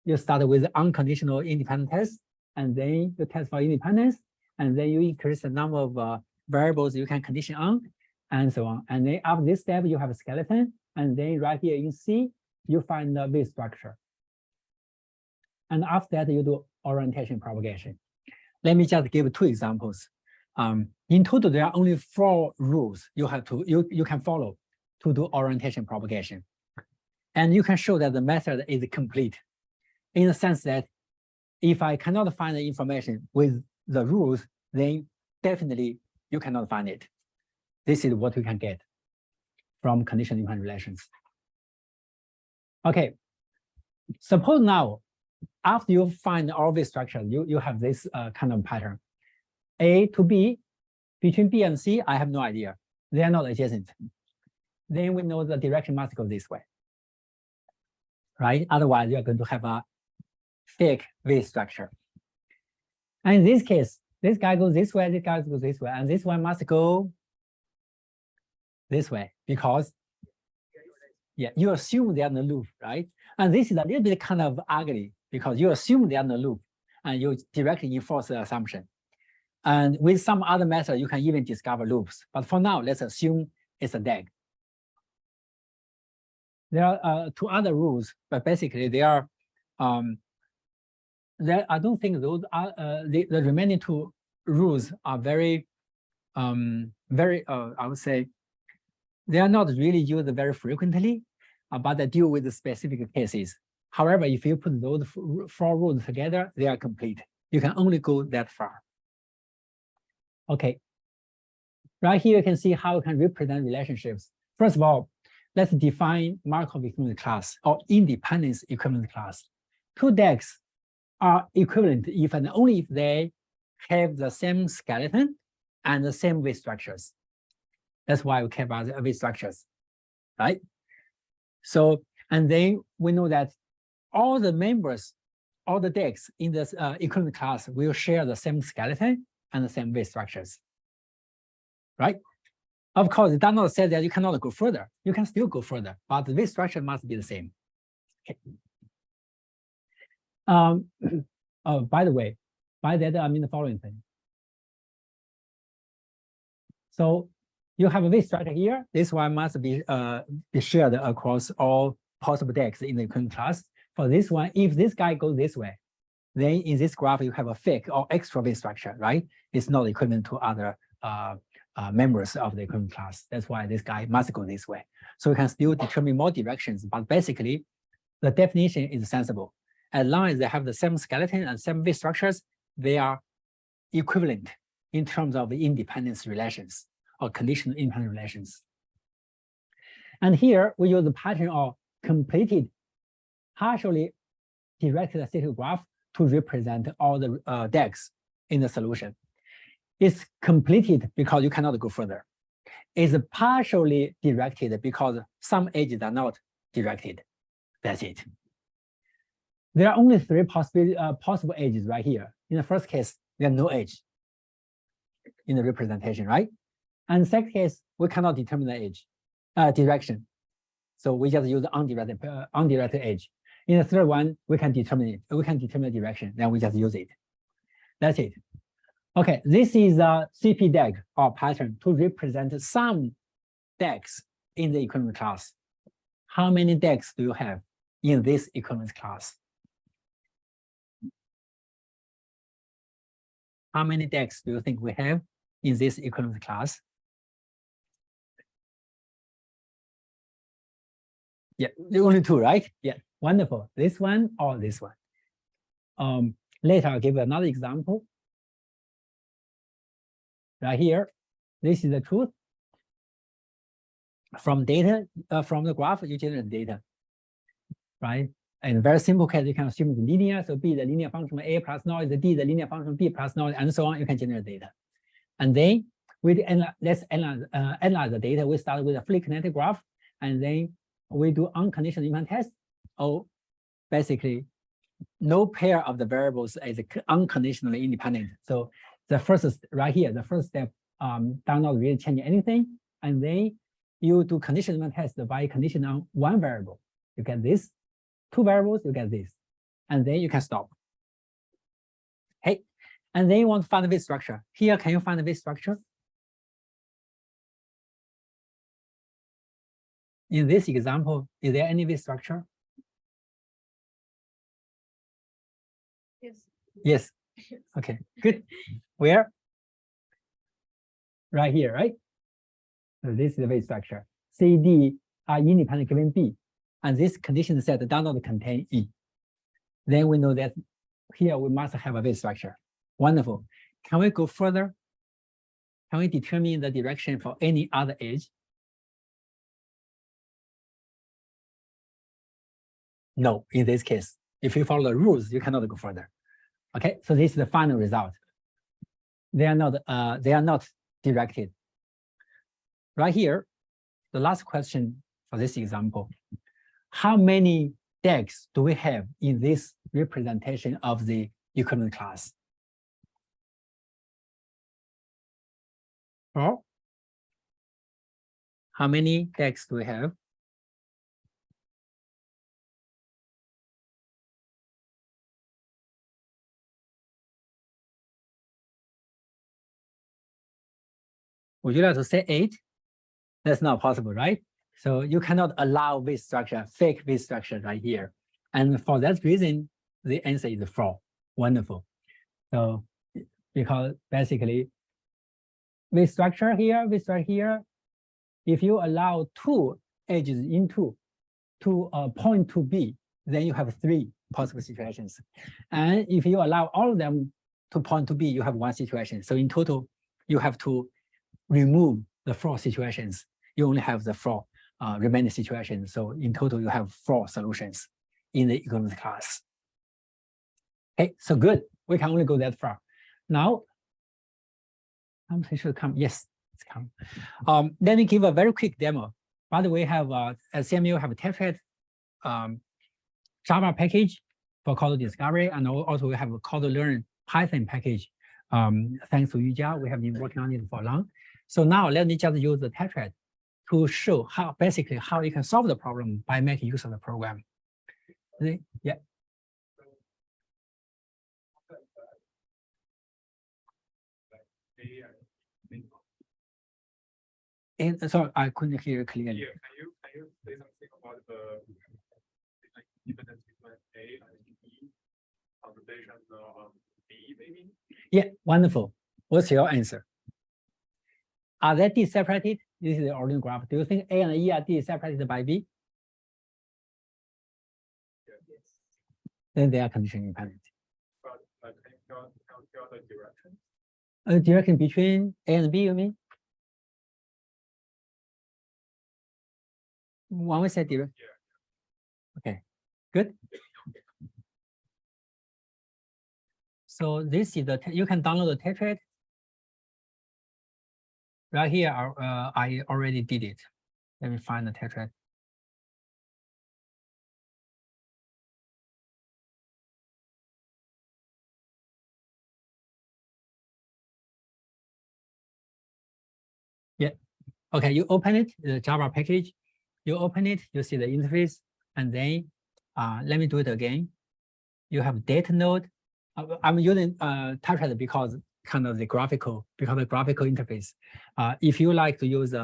You start with unconditional independent test, and then you test for independence, and then you increase the number of variables you can condition on, and so on. And then after this step, you have a skeleton, and then right here in C, you find the weight structure. And after that, you do orientation propagation. Let me just give 2 examples. In total, there are only 4 rules you can follow to do orientation propagation. And you can show that the method is complete in the sense that if I cannot find the information with the rules, then definitely you cannot find it. This is what we can get from conditional independent relations. Okay, suppose now, after you find all these structures, you have this kind of pattern. A to B, between B and C, I have no idea. They are not adjacent. Then we know the direction must go this way, right? Otherwise, you are going to have a fake V structure. And in this case, this guy goes this way, this guy goes this way, and this one must go this way because, yeah, you assume they are in the loop, right? And this is a little bit kind of ugly because you assume they are in the loop and you directly enforce the assumption. And with some other method, you can even discover loops. But for now, let's assume it's a DAG. There are 2 other rules, but basically they are, I don't think those are, the remaining 2 rules are very, I would say, they are not really used very frequently, but they deal with the specific cases. However, if you put those 4 rules together, they are complete. You can only go that far. Okay. Right here, you can see how we can represent relationships. First of all, let's define Markov equivalent class or independence equivalent class. 2 DAGs are equivalent if and only if they have the same skeleton and the same weight structures. That's why we care about the weight structures, right? So, and then we know that all the members, all the DAGs in this equivalent class will share the same skeleton and the same weight structures, right? Of course, it does not say that you cannot go further. You can still go further, but the weight structure must be the same. Okay. By the way, by that I mean the following thing. So you have a weight structure here. This one must be shared across all possible DAGs in the equivalent class. For this one, if this guy goes this way, then in this graph you have a fake or extra weight structure, right? It's not equivalent to other members of the equivalent class. That's why this guy must go this way. So we can still determine more directions, but basically the definition is sensible. As long as they have the same skeleton and same weight structures, they are equivalent in terms of the independence relations or conditional independent relations. And here we use the pattern of completed, partially directed statistical graph to represent all the DAGs in the solution. It's completed because you cannot go further. It's partially directed because some edges are not directed. That's it. There are only 3 possible edges right here. In the first case, there are no edge in the representation, right? And in the second case, we cannot determine the edge direction. So we just use the undirected edge. In the third one, we can determine it. We can determine the direction, then we just use it. That's it. Okay, this is a CP DAG or pattern to represent some DAGs in the equivalent class. How many DAGs do you have in this equivalent class? How many DAGs do you think we have in this equivalent class? Yeah, only 2, right? Yeah, wonderful. This one or this one. Later, I'll give another example. Right here, this is the truth. From data, from the graph, you generate data, right? In a very simple case, you can assume it's linear. So B, the linear function of A plus noise, D, the linear function of B plus noise, and so on. You can generate data. And then let's analyze the data. We start with a fully connected graph, and then we do unconditional independent test. Oh, basically, no pair of the variables is unconditionally independent. So the first, right here, the first step does not really change anything. And then you do conditional independent test by condition on 1 variable. You get this. 2 variables, you get this. And then you can stop. Okay. And then you want to find the weight structure. Here, can you find the weight structure? In this example, is there any weight structure? Yes. Yes. Okay, good. Where? right here, right? So this is the weight structure. C, D are independent given B, and this condition set does not contain E. Then we know that here we must have a weight structure. Wonderful. Can we go further? Can we determine the direction for any other edge? No, in this case, if you follow the rules, you cannot go further. Okay, so this is the final result. They are not directed. Right here, the last question for this example: how many decks do we have in this representation of the equivalent class? 4. How many decks do we have? Would you like to say 8? That's not possible, right? So you cannot allow weight structure, fake weight structure right here. And for that reason, the answer is 4. Wonderful. So because basically weight structure here, if you allow 2 edges into to point to B, then you have 3 possible situations. And if you allow all of them to point to B, you have 1 situation. So in total, you have to remove the 4 situations. You only have the 4 remaining situations. So in total, you have 4 solutions in the equivalence class. Okay, so good. We can only go that far. Now, something should come. Yes, it's come. Let me give a very quick demo. By the way, have at CMU have a tetrad Java package for code discovery, and also we have a code learn Python package. Thanks to Yujia, we have been working on it for long. So now let me just use the tetrad to show how basically how you can solve the problem by making use of the program. Yeah. And sorry, I couldn't hear clearly. Yeah, can you say something about the difference between A and B conservation of B, maybe? Yeah, wonderful. What's your answer? Are they D-separated? This is the ordinal graph. Do you think A and E are D-separated by B? Yes. Then they are condition independent. But can you tell the direction? Direction between A and B, you mean? One we said direction. Yeah. Okay, good. So this is the, you can download the tetrad. Right here, I already did it. Let me find the tetrad. Yeah, okay, you open it, the Java package. You open it, you see the interface, and then let me do it again. You have data node. I'm using tetrad because kind of the graphical interface. If you like to use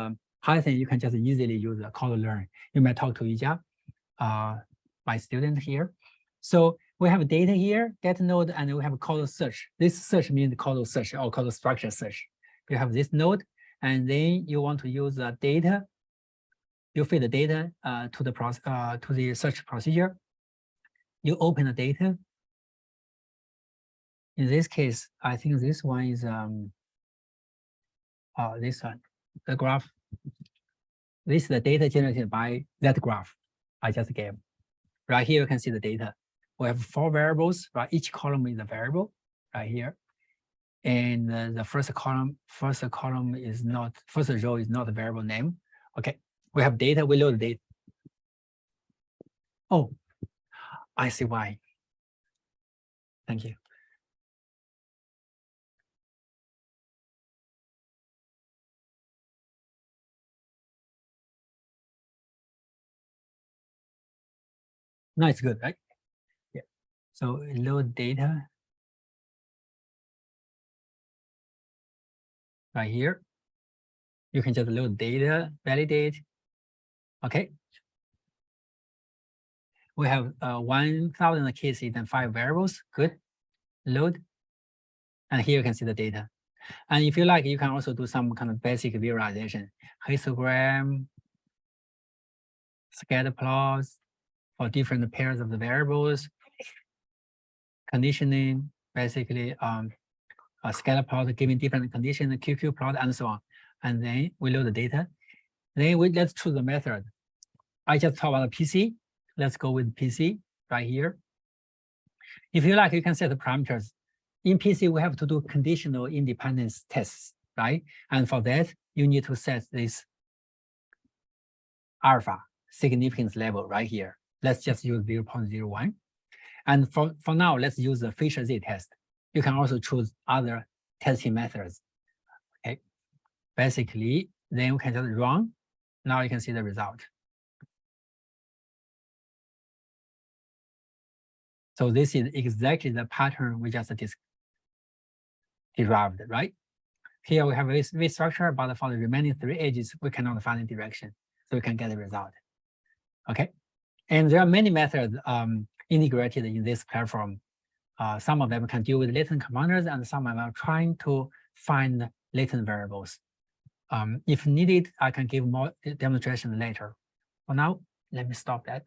Python, you can just easily use a code learn. You might talk to Yujia, my student here. So we have data here, data node, and we have code search. This search means code search or code structure search. You have this node, and then you want to use the data. You feed the data to the search procedure. You open the data. In this case, I think this one is this one, the graph. This is the data generated by that graph I just gave. Right here, you can see the data. We have 4 variables, right? Each column is a variable right here. And the first column is not, first row is not a variable name. Okay, we have data, we load the data. Oh, I see why. Thank you. Now it's good, right? Yeah. So load data right here. You can just load data, validate. Okay. We have 1,000 cases and 5 variables. Good. Load. And here you can see the data. And if you like, you can also do some kind of basic visualization, histogram, scatter plots for different pairs of the variables, conditioning, basically a scatter plot giving different conditions, QQ plot, and so on. And then we load the data. Then let's choose the method. I just talked about the PC. Let's go with PC right here. If you like, you can set the parameters. In PC, we have to do conditional independence tests, right? And for that, you need to set this alpha significance level right here. Let's just use 0.01. And for now, let's use the Fisher Z test. You can also choose other testing methods. Okay. Basically, then we can just run. Now you can see the result. So this is exactly the pattern we just derived, right? Here we have this structure, but for the remaining 3 edges, we cannot find a direction. So we can get the result. Okay. And there are many methods integrated in this platform. Some of them can deal with latent commanders, and some of them are trying to find latent variables. If needed, I can give more demonstration later. For now, let me stop that.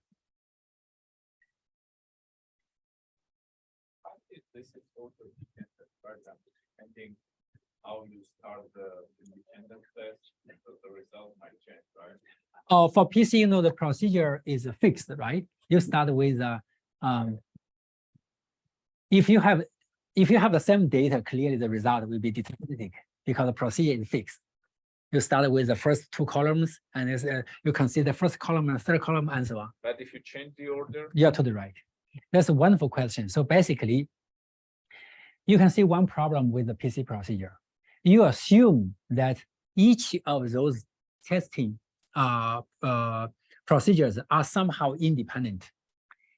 This is also dependent, for example, depending how you start the independent test, the result might change, right? For PC, you know, the procedure is fixed, right? You start with if you have the same data, clearly the result will be deterministic because the procedure is fixed. You start with the first 2 columns, and you consider the first column and third column, and so on. But if you change the order, you're to the right. That's a wonderful question. So basically, you can see one problem with the PC procedure. You assume that each of those testing procedures are somehow independent.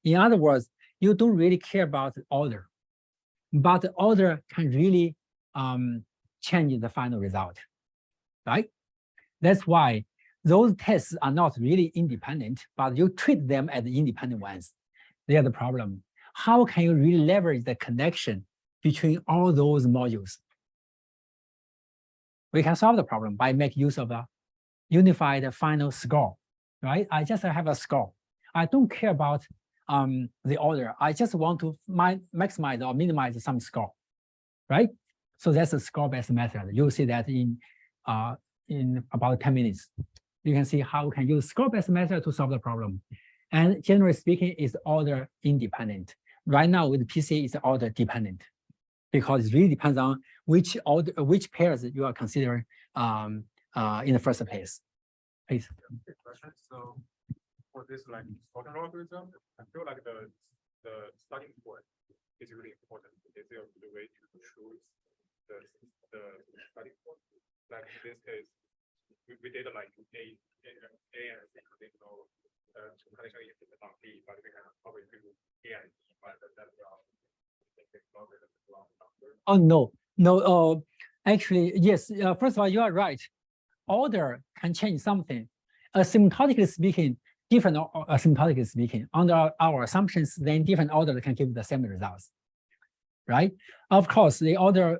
In other words, you don't really care about the order, but the order can really change the final result, right? That's why those tests are not really independent, but you treat them as independent ones. They are the problem. How can you really leverage the connection between all those modules? We can solve the problem by making use of a unified final score, right? I just have a score. I don't care about the order. I just want to maximize or minimize some score, right? So that's a score-based method. You'll see that in about 10 minutes. You can see how we can use score-based method to solve the problem. And generally speaking, it's order independent. Right now with PC, it's order dependent because it really depends on which pairs you are considering in the first place. Please. So for this like total algorithm, I feel like the starting point is really important. Is there a way to choose the starting point? Like in this case, we did like A and C conditional conditional independent on B, but we can probably do A and E, but that's Oh no. Actually, yes. First of all, you are right. Order can change something. Asymptotically speaking, different asymptotically speaking, under our assumptions, then different orders can give the same results, right? Of course, the order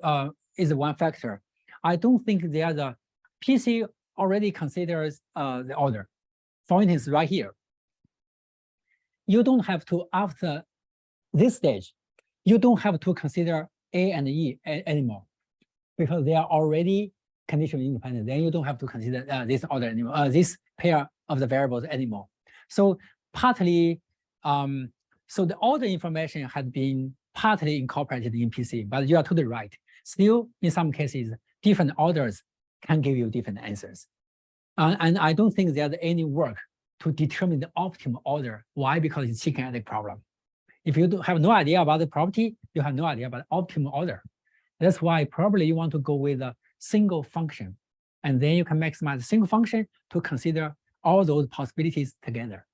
is one factor. I don't think the PC already considers the order. For instance, right here, you don't have to, after this stage, you don't have to consider A and E anymore because they are already conditionally independent. Then you don't have to consider this order anymore, this pair of the variables anymore. So partly, so the order information has been partly incorporated in PC, but you are totally right. Still, in some cases, different orders can give you different answers. And I don't think there's any work to determine the optimal order. Why? Because it's a chicken egg problem. If you have no idea about the property, you have no idea about optimal order. That's why probably you want to go with a single function. And then you can maximize the single function to consider all those possibilities together.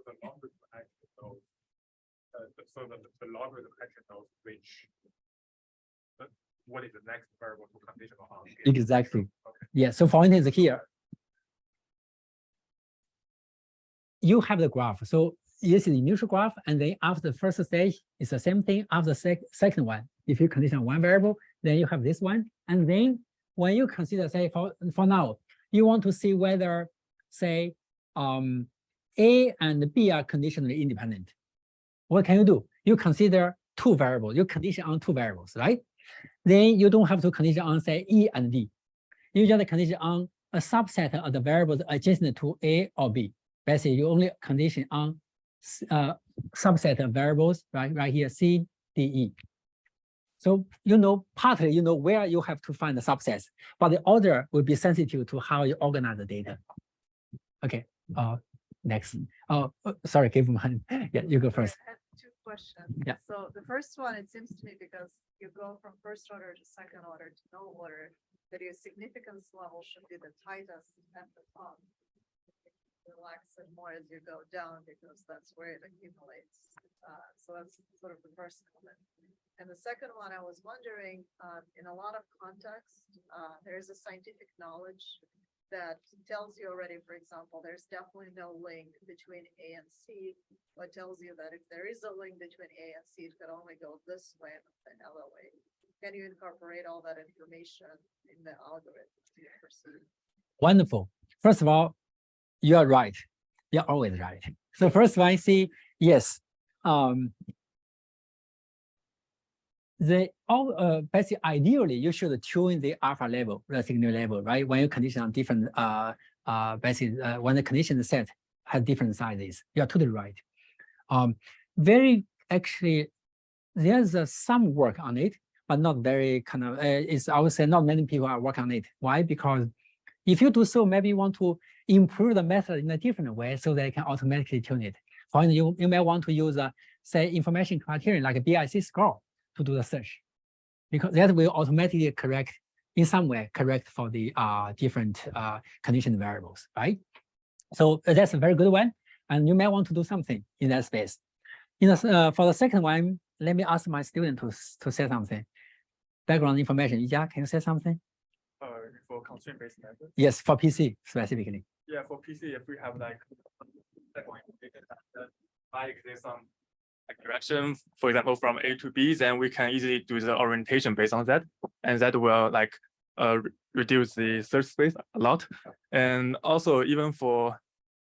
So the logarithm actually knows, the logarithm actually knows what is the next variable to conditional on. Exactly. Okay. Yeah. So for instance, here, you have the graph. So this is the initial graph, and then after the first stage, it's the same thing. After the second one, if you condition one variable, then you have this one. And then when you consider, say, for now, you want to see whether, say, A and B are conditionally independent. What can you do? You consider two variables, you condition on two variables, right? Then you don't have to condition on, say, E and D. You just condition on a subset of the variables adjacent to A or B. Basically, you only condition on subset of variables, right here, C, D, E. So partly where you have to find the subsets, but the order will be sensitive to how you organize the data. Okay, next. Sorry, give one. Yeah, you go first. I have two questions. Yeah. So the first one, it seems to me, because you go from first order to second order to no order, that your significance level should be the tightest at the top. Relax it more as you go down, because that's where it accumulates. So that's sort of the first comment. And the second one, I was wondering, in a lot of context, there's a scientific knowledge that tells you already, for example, there's definitely no link between A and C, but tells you that if there is a link between A and C, it could only go this way, not the other way. Can you incorporate all that information in the algorithm you pursue? Wonderful. First of all, you are right. You're always right. So first one, see, yes. Basically, ideally, you should tune the alpha level, the signal level, right? When you condition on different, when the condition set has different sizes. You're totally right. Actually, there's some work on it, but not very I would say not many people are working on it. Why? Because if you do so, maybe you want to improve the method in a different way so that you can automatically tune it. For instance, you may want to use, say, information criterion like a BIC score to do the search, because that will automatically correct, in some way, correct for the different condition variables, right? So that's a very good one, and you may want to do something in that space. For the second one, let me ask my student to say something. Background information. Yeah, can you say something? For constraint-based method. Yes, for PC specifically. Yeah, for PC, if we have like exists some direction, for example, from A to B, then we can easily do the orientation based on that, and that will reduce the search space a lot. And also, even for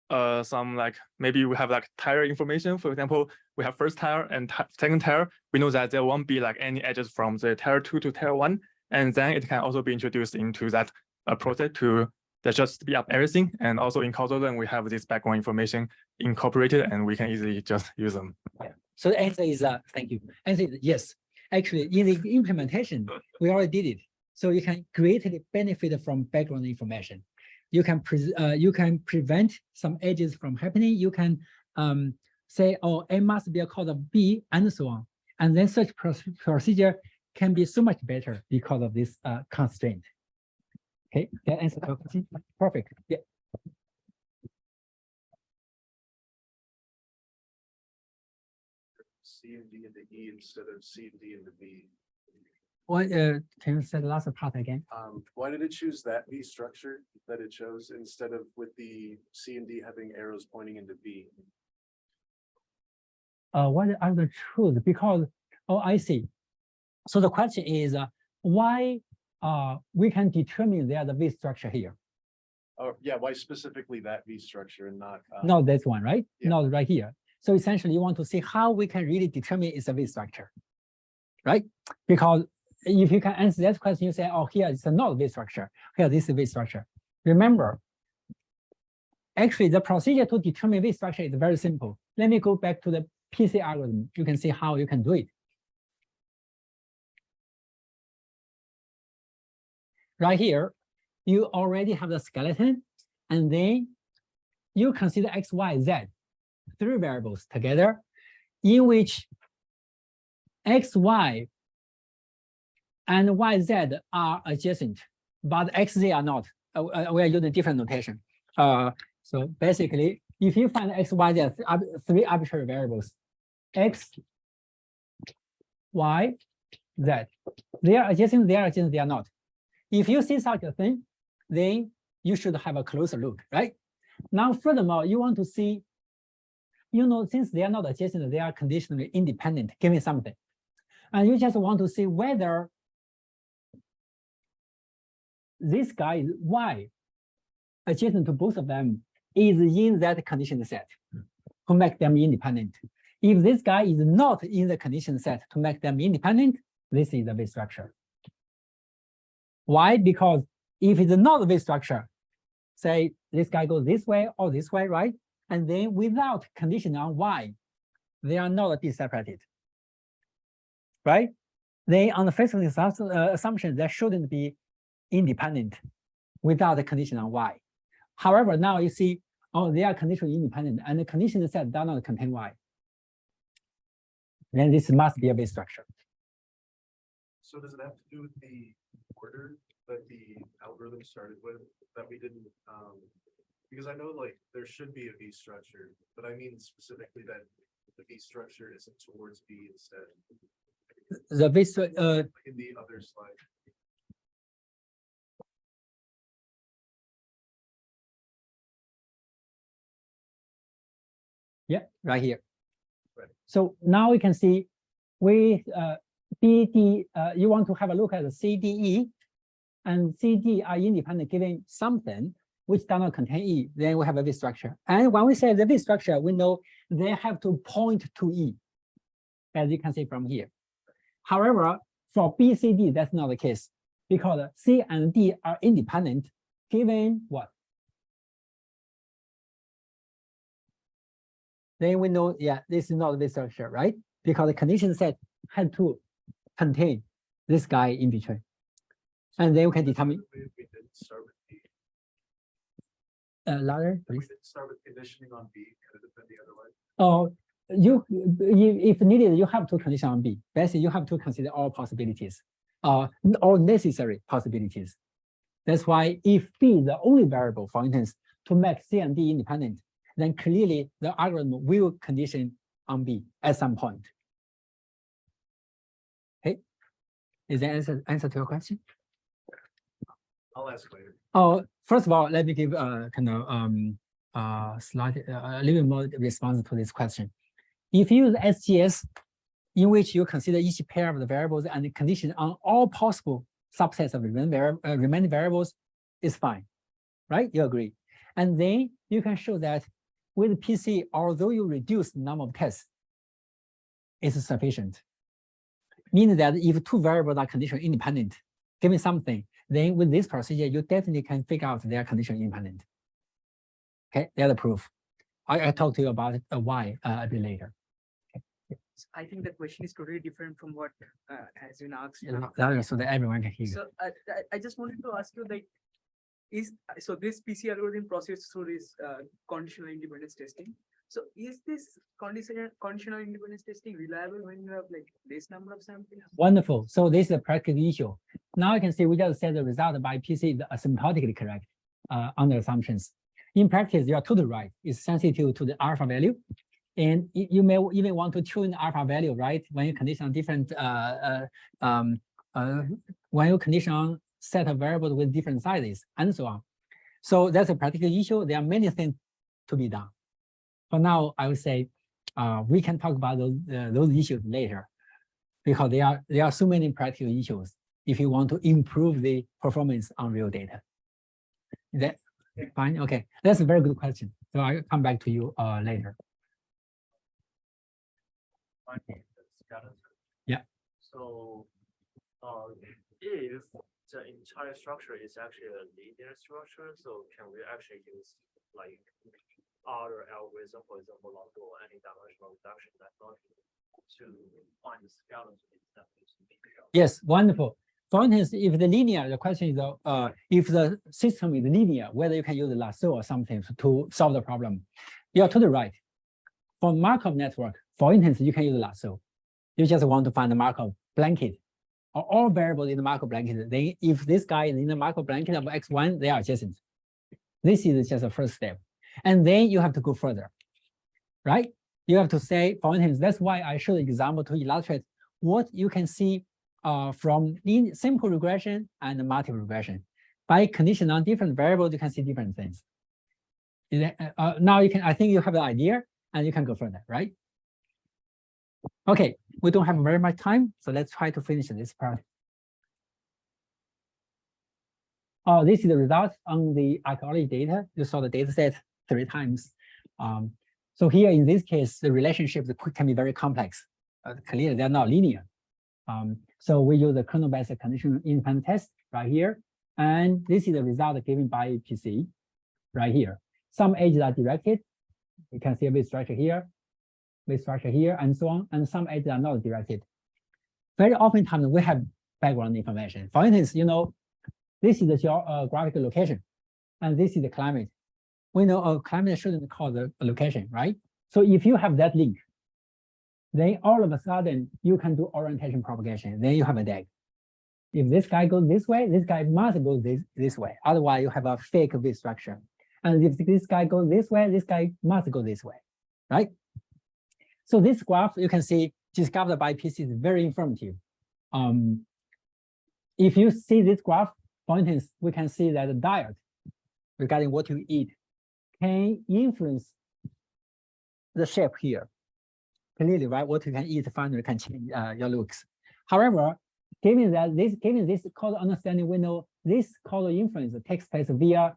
some maybe we have tire information, for example, we have first tire and second tire, we know that there won't be any edges from the tire 2 to tire 1, and then it can also be introduced into that process to just speed up everything. And also in causal learn, we have this background information incorporated, and we can easily just use them. Yeah. So the answer is thank you. Answer is yes. Actually, in the implementation, we already did it. So you can greatly benefit from background information. You can prevent some edges from happening. You can say, oh, A must be a cause of B, and so on. And then such procedure can be so much better because of this constraint. Okay, that answers your question. Perfect. Yeah. C and D into E instead of C and D into B. What can you say the last part again? Why did it choose that V structure that it chose instead of with the C and D having arrows pointing into B? What are the truth? Because, oh, I see. So the question is why we can determine there's a V structure here. Oh, yeah, why specifically that V structure and not? Not this one, right? Yeah. Not right here. So essentially, you want to see how we can really determine it's a V structure, right? Because if you can answer that question, you say, oh, here it's a not V structure. Here, this is V structure. Remember, actually, the procedure to determine V structure is very simple. Let me go back to the PC algorithm. You can see how you can do it. Right here, you already have the skeleton, and then you consider X, Y, Z, 3 variables together, in which X, Y, and Y, Z are adjacent, but X, Z are not. We are using different notation. So basically, if you find X, Y, Z, 3 arbitrary variables, X, Y, Z, they are adjacent, they are not. If you see such a thing, then you should have a closer look, right? Now, furthermore, you want to see, since they are not adjacent, they are conditionally independent, given something. And you just want to see whether this guy is Y adjacent to both of them is in that condition set to make them independent. If this guy is not in the condition set to make them independent, this is the V structure. Why? Because if it's not a V structure, say this guy goes this way or this way, right? And then without condition on Y, they are not de-separated, right? They, on the face of the assumption, they shouldn't be independent without the condition on Y. However, now you see, oh, they are conditionally independent and the condition set does not contain Y. Then this must be a V structure. So does it have to do with the order that the algorithm started with that we didn't, because I know like there should be a V structure, but I mean specifically that the V structure isn't towards B instead. The V In the other slide. yeah, right here. Right. So now we can see we BD, you want to have a look at the CDE, and CD are independent given something which does not contain E, then we have a V structure. And when we say the V structure, we know they have to point to E, as you can see from here. However, for BCD, that's not the case because C and D are independent given what? Then we know, yeah, this is not the structure, right? Because the condition set had to contain this guy in between. And then we can determine. We didn't start with B. Louder, We please. didn't start with conditioning on B, could it have been the other way? Oh, if needed, you have to condition on B. Basically, you have to consider all possibilities, all necessary possibilities. That's why if B is the only variable, for instance, to make C and D independent, then clearly the algorithm will condition on B at some point. Okay, is that answer to your question? I'll ask later. Oh, first of all, let me give a kind of slight, a little more response to this question. If you use SGS, in which you consider each pair of the variables and the condition on all possible subsets of remaining variables, is fine, right? You agree. And then you can show that with PC, although you reduce the number of tests, it's sufficient. Meaning that if two variables are condition independent, given something, then with this procedure, you definitely can figure out their condition independent. Okay, the other proof. I'll talk to you about why a bit later. I think the question is totally different from what has been asked. So that everyone can hear you. So I just wanted to ask you, like, so this PC algorithm processes through this conditional independence testing. So is this conditional independence testing reliable when you have like this number of samples? Wonderful. So this is a practical issue. Now you can see we just said the result by PC is asymptotically correct under assumptions. In practice, you are totally right. It's sensitive to the alpha value. And you may even want to tune alpha value, right? When you condition on different, when you condition on set of variables with different sizes and so on. So that's a practical issue. There are many things to be done. For now, I would say we can talk about those issues later, because there are so many practical issues if you want to improve the performance on real data. Is that fine? Okay, that's a very good question. So I'll come back to you later. Yeah. So, if the entire structure is actually a linear structure, so can we actually use like other algorithm, for example, log or any dimensional reduction methodology to find the skeleton itself? Yes, wonderful. For instance, if the linear, the question is, if the system is linear, whether you can use lasso or something to solve the problem. You are totally right. For Markov network, for instance, you can use lasso. You just want to find the Markov blanket or all variables in the Markov blanket. Then if this guy is in the Markov blanket of X1, they are adjacent. This is just the first step. And then you have to go further, right? You have to say, for instance, that's why I showed an example to illustrate what you can see from simple regression and multiple regression. By condition on different variables, you can see different things. Now you can, I think you have the idea and you can go further, right? Okay, we don't have very much time, so let's try to finish this part. Oh, this is the result on the archaeology data. You saw the data set 3 times. So here in this case, the relationships can be very complex. Clearly, they're not linear. So we use the kernel-based conditional independent test right here. And this is the result given by PC right here. Some edges are directed. You can see a bit structure here, and so on. And some edges are not directed. Very often we have background information. For instance, this is the geographical location, and this is the climate. We know a climate shouldn't cause a location, right? So if you have that link, then all of a sudden you can do orientation propagation. Then you have a DAG. If this guy goes this way, this guy must go this way. Otherwise, you have a fake V structure. And if this guy goes this way, this guy must go this way, right? So this graph, you can see, discovered by PC is very informative. If you see this graph, for instance, we can see that the diet regarding what you eat can influence the shape here. Clearly, right? What you can eat finally can change your looks. However, given this causal understanding, we know this causal influence takes place via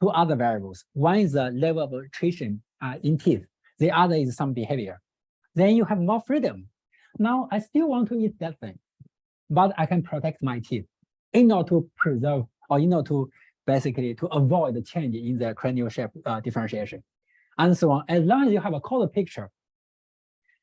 2 other variables. One is the level of nutrition in teeth. The other is some behavior. Then you have more freedom. Now I still want to eat that thing, but I can protect my teeth in order to preserve, or in order to basically to avoid the change in the cranial shape differentiation, and so on. As long as you have a causal picture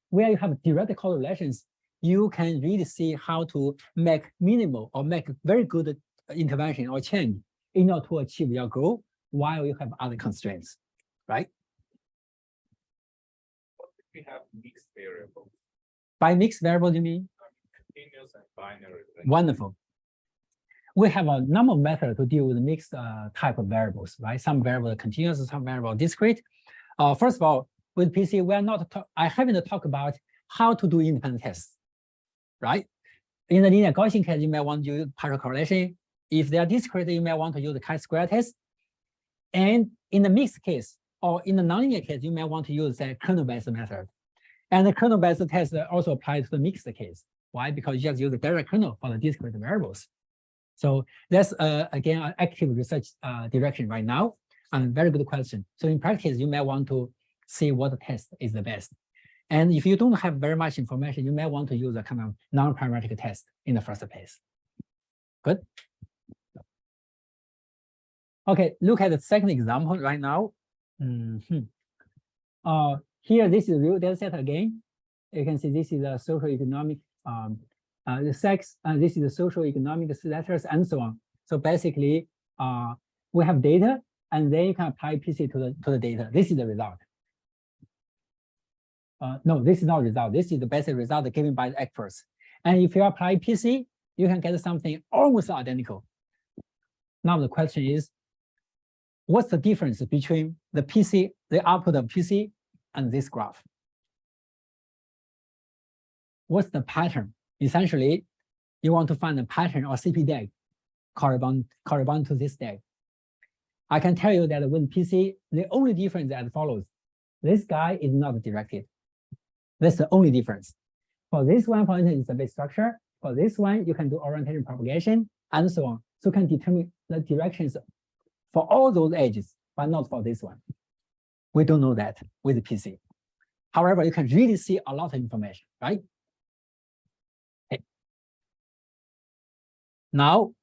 where you have direct causal relations, you can really see how to make minimal or make very good intervention or change in order to achieve your goal while you have other constraints, right? What if we have mixed variables? By mixed variables, you mean? Continuous and binary. Wonderful. We have a number of methods to deal with mixed type of variables, right? Some variable continuous, some variable discrete. First of all, with PC, I haven't talked about how to do independent tests, right? In the linear Gaussian case, you may want to use partial correlation. If they are discrete, you may want to use the chi-square test. And in the mixed case, or in the nonlinear case, you may want to use the kernel-based method. And the kernel-based test also applies to the mixed case. Why? Because you just use the direct kernel for the discrete variables. So that's, again, an active research direction right now, and very good question. So in practice, you may want to see what test is the best. And if you don't have very much information, you may want to use a kind of non-parametric test in the first place. Good. Okay, look at the second example right now. Here, this is real data set again. You can see this is a social economic the sex, and this is the social economic status, and so on. So basically, we have data, and then you can apply PC to the data. This is the result. No, this is not result. This is the basic result given by the experts. And if you apply PC, you can get something almost identical. Now the question is, what's the difference between the PC, the output of PC, and this graph? What's the pattern? Essentially, you want to find a pattern or CP DAG correspond to this DAG. I can tell you that with PC, the only difference is as follows. This guy is not directed. That's the only difference. For this one, for instance, it's a bit structure. For this one, you can do orientation propagation, and so on. So you can determine the directions for all those edges, but not for this one. We don't know that with PC. However, you can really see a lot of information, right? Okay. Now,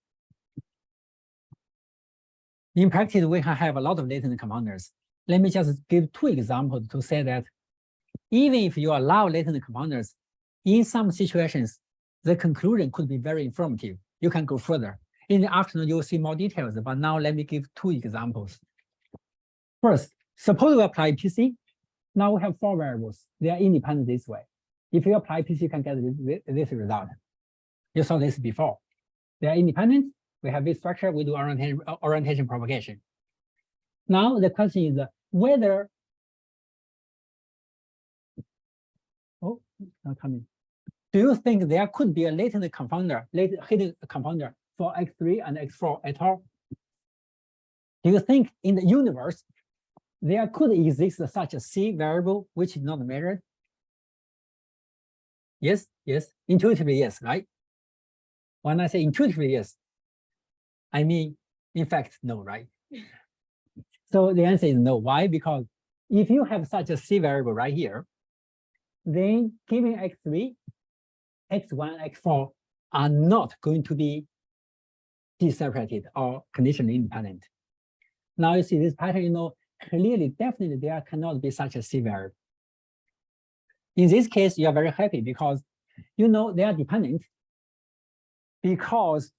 in practice, we can have a lot of latent confounders. Let me just give 2 examples to say that even if you allow latent confounders, in some situations, the conclusion could be very informative. You can go further. In the afternoon, you'll see more details, but now let me give 2 examples. First, suppose we apply PC. Now we have 4 variables. They are independent this way. If you apply PC, you can get this result. You saw this before. They are independent. We have this structure. We do orientation propagation. Now the question is whether, oh, not coming. Do you think there could be a latent confounder, hidden confounder for X3 and X4 at all? Do you think in the universe there could exist such a C variable which is not measured? Yes, yes, intuitively, yes, right? When I say intuitively, yes, I mean In fact, no, right? So the answer is no. Why? Because if you have such a C variable right here, then given x3, x1, x4 are not going to be de-separated or conditionally independent. Now you see this pattern, you know, clearly, definitely there cannot be such a C variable. In this case, you are very happy because you know they are dependent because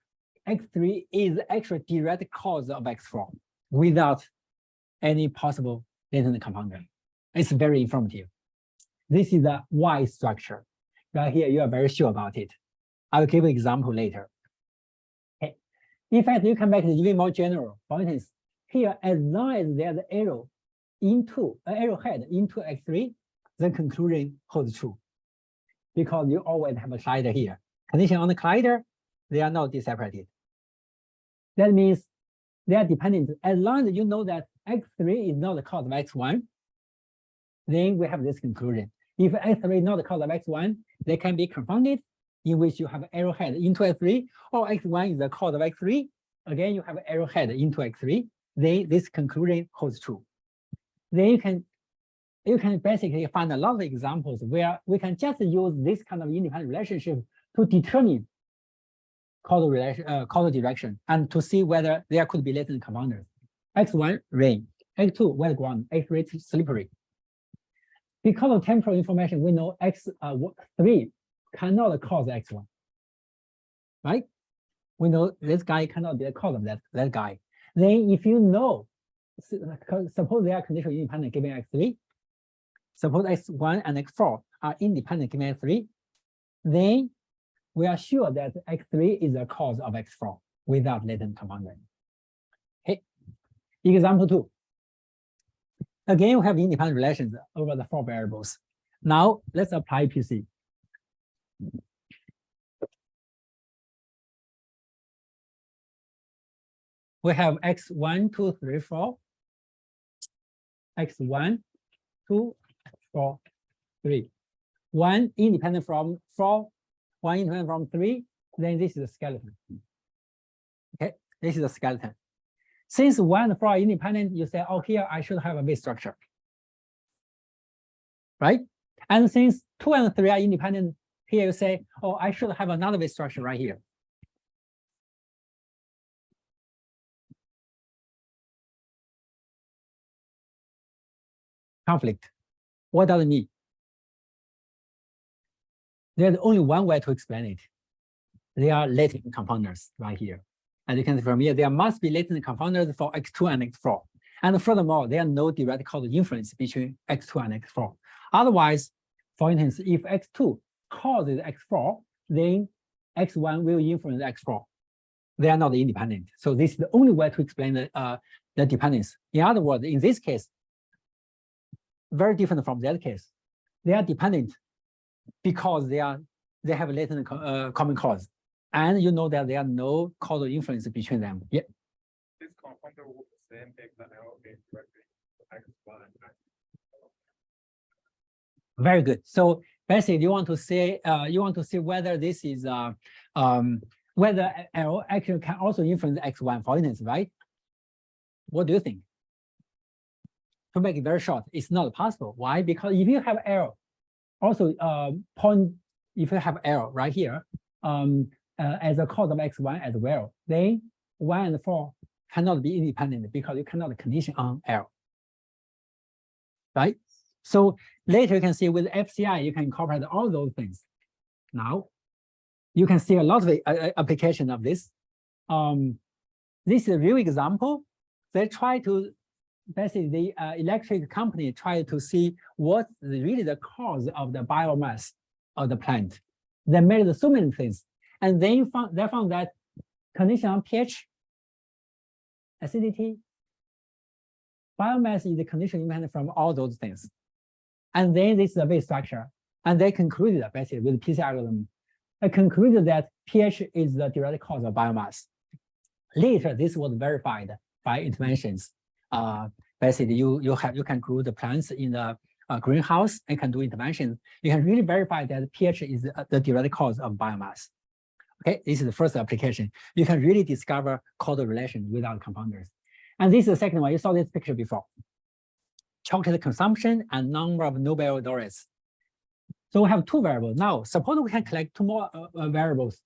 x3 is actually direct cause of x4 without any possible latent compounder. It's very informative. This is the Y structure. Right here, you are very sure about it. I will give an example later. Okay. In fact, you can make it even more general. For instance, here, as long as there's an arrow into an arrowhead into x3, the conclusion holds true. Because you always have a collider here. Condition on the collider, they are not de-separated. That means they are dependent. As long as you know that x3 is not the cause of x1, then we have this conclusion. If x3 is not the cause of x1, they can be confounded, in which you have an arrowhead into x3, or x1 is the cause of x3. Again, you have an arrowhead into x3. Then this conclusion holds true. Then you can basically find a lot of examples where we can just use this kind of independent relationship to determine causal direction and to see whether there could be latent confounders. x1 rain, x2 wet ground, x3 slippery. Because of temporal information, we know x3 cannot cause x1, right? We know this guy cannot be the cause of that guy. Then if you know, suppose they are conditionally independent given x3, suppose x1 and x4 are independent given x3, then we are sure that x3 is the cause of x4 without latent compounder. Okay. Example 2. Again, we have independent relations over the 4 variables. Now let's apply PC. We have x1, 2, 3, 4, x1, 2, 4, 3. 1 independent from 4, 1 independent from 3, then this is a skeleton. Okay, this is a skeleton. Since 1 and 4 are independent, you say, oh, here I should have a V structure. Right? And since 2 and 3 are independent, here you say, oh, I should have another V structure right here. Conflict. What does it mean? There's only one way to explain it. They are latent compounders right here. As you can see from here, there must be latent compounders for x2 and x4. And furthermore, there are no direct causal influence between x2 and x4. Otherwise, for instance, if x2 causes x4, then x1 will influence x4. They are not independent. So this is the only way to explain the dependence. In other words, in this case, very different from that case. They are dependent because they have a latent common cause. And you know that there are no causal influence between them. Yeah. This compounder will the same XL directly to X1 and X2. Very good. So basically, you want to see whether this is whether L actually can also influence X1, for instance, right? What do you think? To make it very short, it's not possible. Why? Because if you have L, also if you have L right here, as a cause of x1 as well, then 1 and 4 cannot be independent because you cannot condition on L. Right? So later you can see with FCI, you can incorporate all those things. Now, you can see a lot of application of this. This is a real example. They try to, basically the electric company try to see what's really the cause of the biomass of the plant. They made so many things. And they found that condition on pH, acidity, biomass is the condition independent from all those things. And then this is a base structure. And they concluded basically with PC algorithm. They concluded that pH is the direct cause of biomass. Later, this was verified by interventions. Basically, you can grow the plants in the greenhouse and can do interventions. You can really verify that pH is the direct cause of biomass. Okay, this is the first application. You can really discover causal relation without compounders. And this is the second one. You saw this picture before. Chocolate consumption and number of Nobel laureates. So we have two variables. Now, suppose we can collect two more variables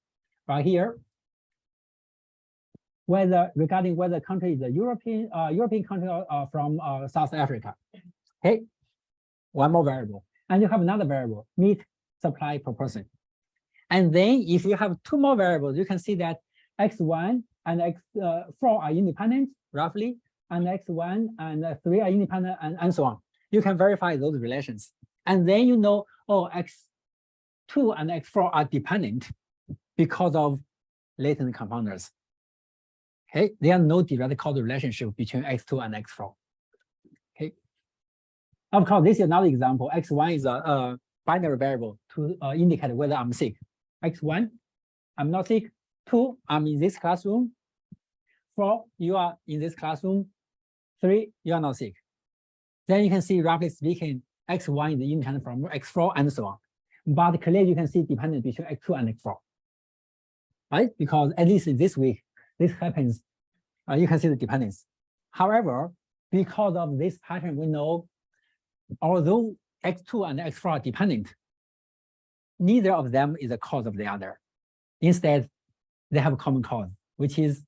right here. Regarding whether country is a European country or from South Africa. Okay, one more variable. And you have another variable, meat supply per person. And then if you have two more variables, you can see that X1 and X4 are independent, roughly, and X1 and 3 are independent, and so on. You can verify those relations. And then you know, oh, X2 and X4 are dependent because of latent compounders. Okay, there are no direct causal relationship between X2 and X4. Okay. Of course, this is another example. X1 is a binary variable to indicate whether I'm sick. X1, I'm not sick. 2, I'm in this classroom. 4, you are in this classroom. 3, you are not sick. Then you can see, roughly speaking, X1 is independent from X4 and so on. But clearly you can see dependence between X2 and X4. Right? Because at least in this week, this happens, you can see the dependence. However, because of this pattern, we know, although X2 and X4 are dependent, neither of them is the cause of the other. Instead, they have a common cause, which is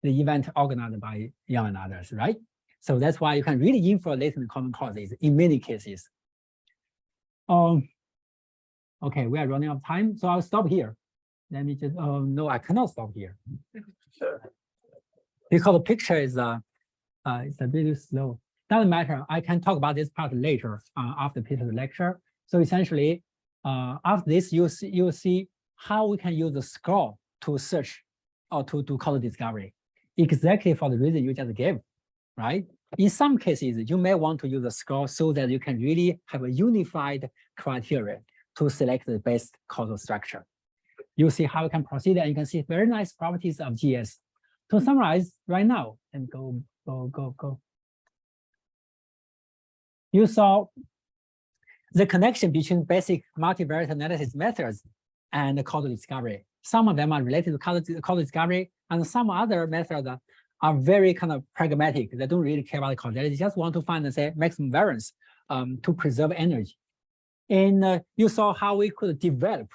the event organized by Yang and others, right? So that's why you can really infer latent common causes in many cases. Okay, we are running out of time, so I'll stop here. Let me just, no, I cannot stop here. Because the picture is it's a bit slow. Doesn't matter, I can talk about this part later after Peter's lecture. So essentially, after this, you'll see how we can use the score to search or to do causal discovery, exactly for the reason you just gave, right? In some cases, you may want to use a score so that you can really have a unified criteria to select the best causal structure. You'll see how you can proceed, and you can see very nice properties of GS. To summarize right now, and go. You saw the connection between basic multivariate analysis methods and the causal discovery. Some of them are related to causal discovery, and some other methods are very kind of pragmatic. They don't really care about the causality. They just want to find, say, maximum variance to preserve energy. And you saw how we could develop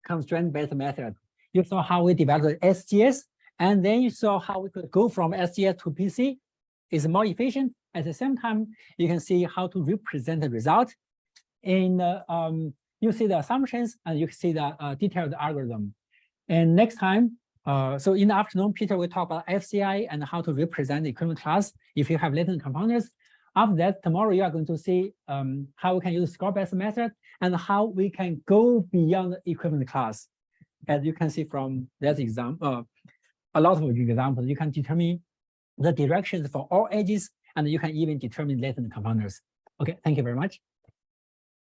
constraint-based method. You saw how we developed SGS, and then you saw how we could go from SGS to PC. It's more efficient. At the same time, you can see how to represent the result. And you see the assumptions, and you see the detailed algorithm. And next time, so in the afternoon, Peter will talk about FCI and how to represent the equivalent class if you have latent compounders. After that, tomorrow you are going to see how we can use score-based method and how we can go beyond the equivalent class. As you can see from that example, a lot of examples, you can determine the directions for all edges, and you can even determine latent compounders. Okay, thank you very much.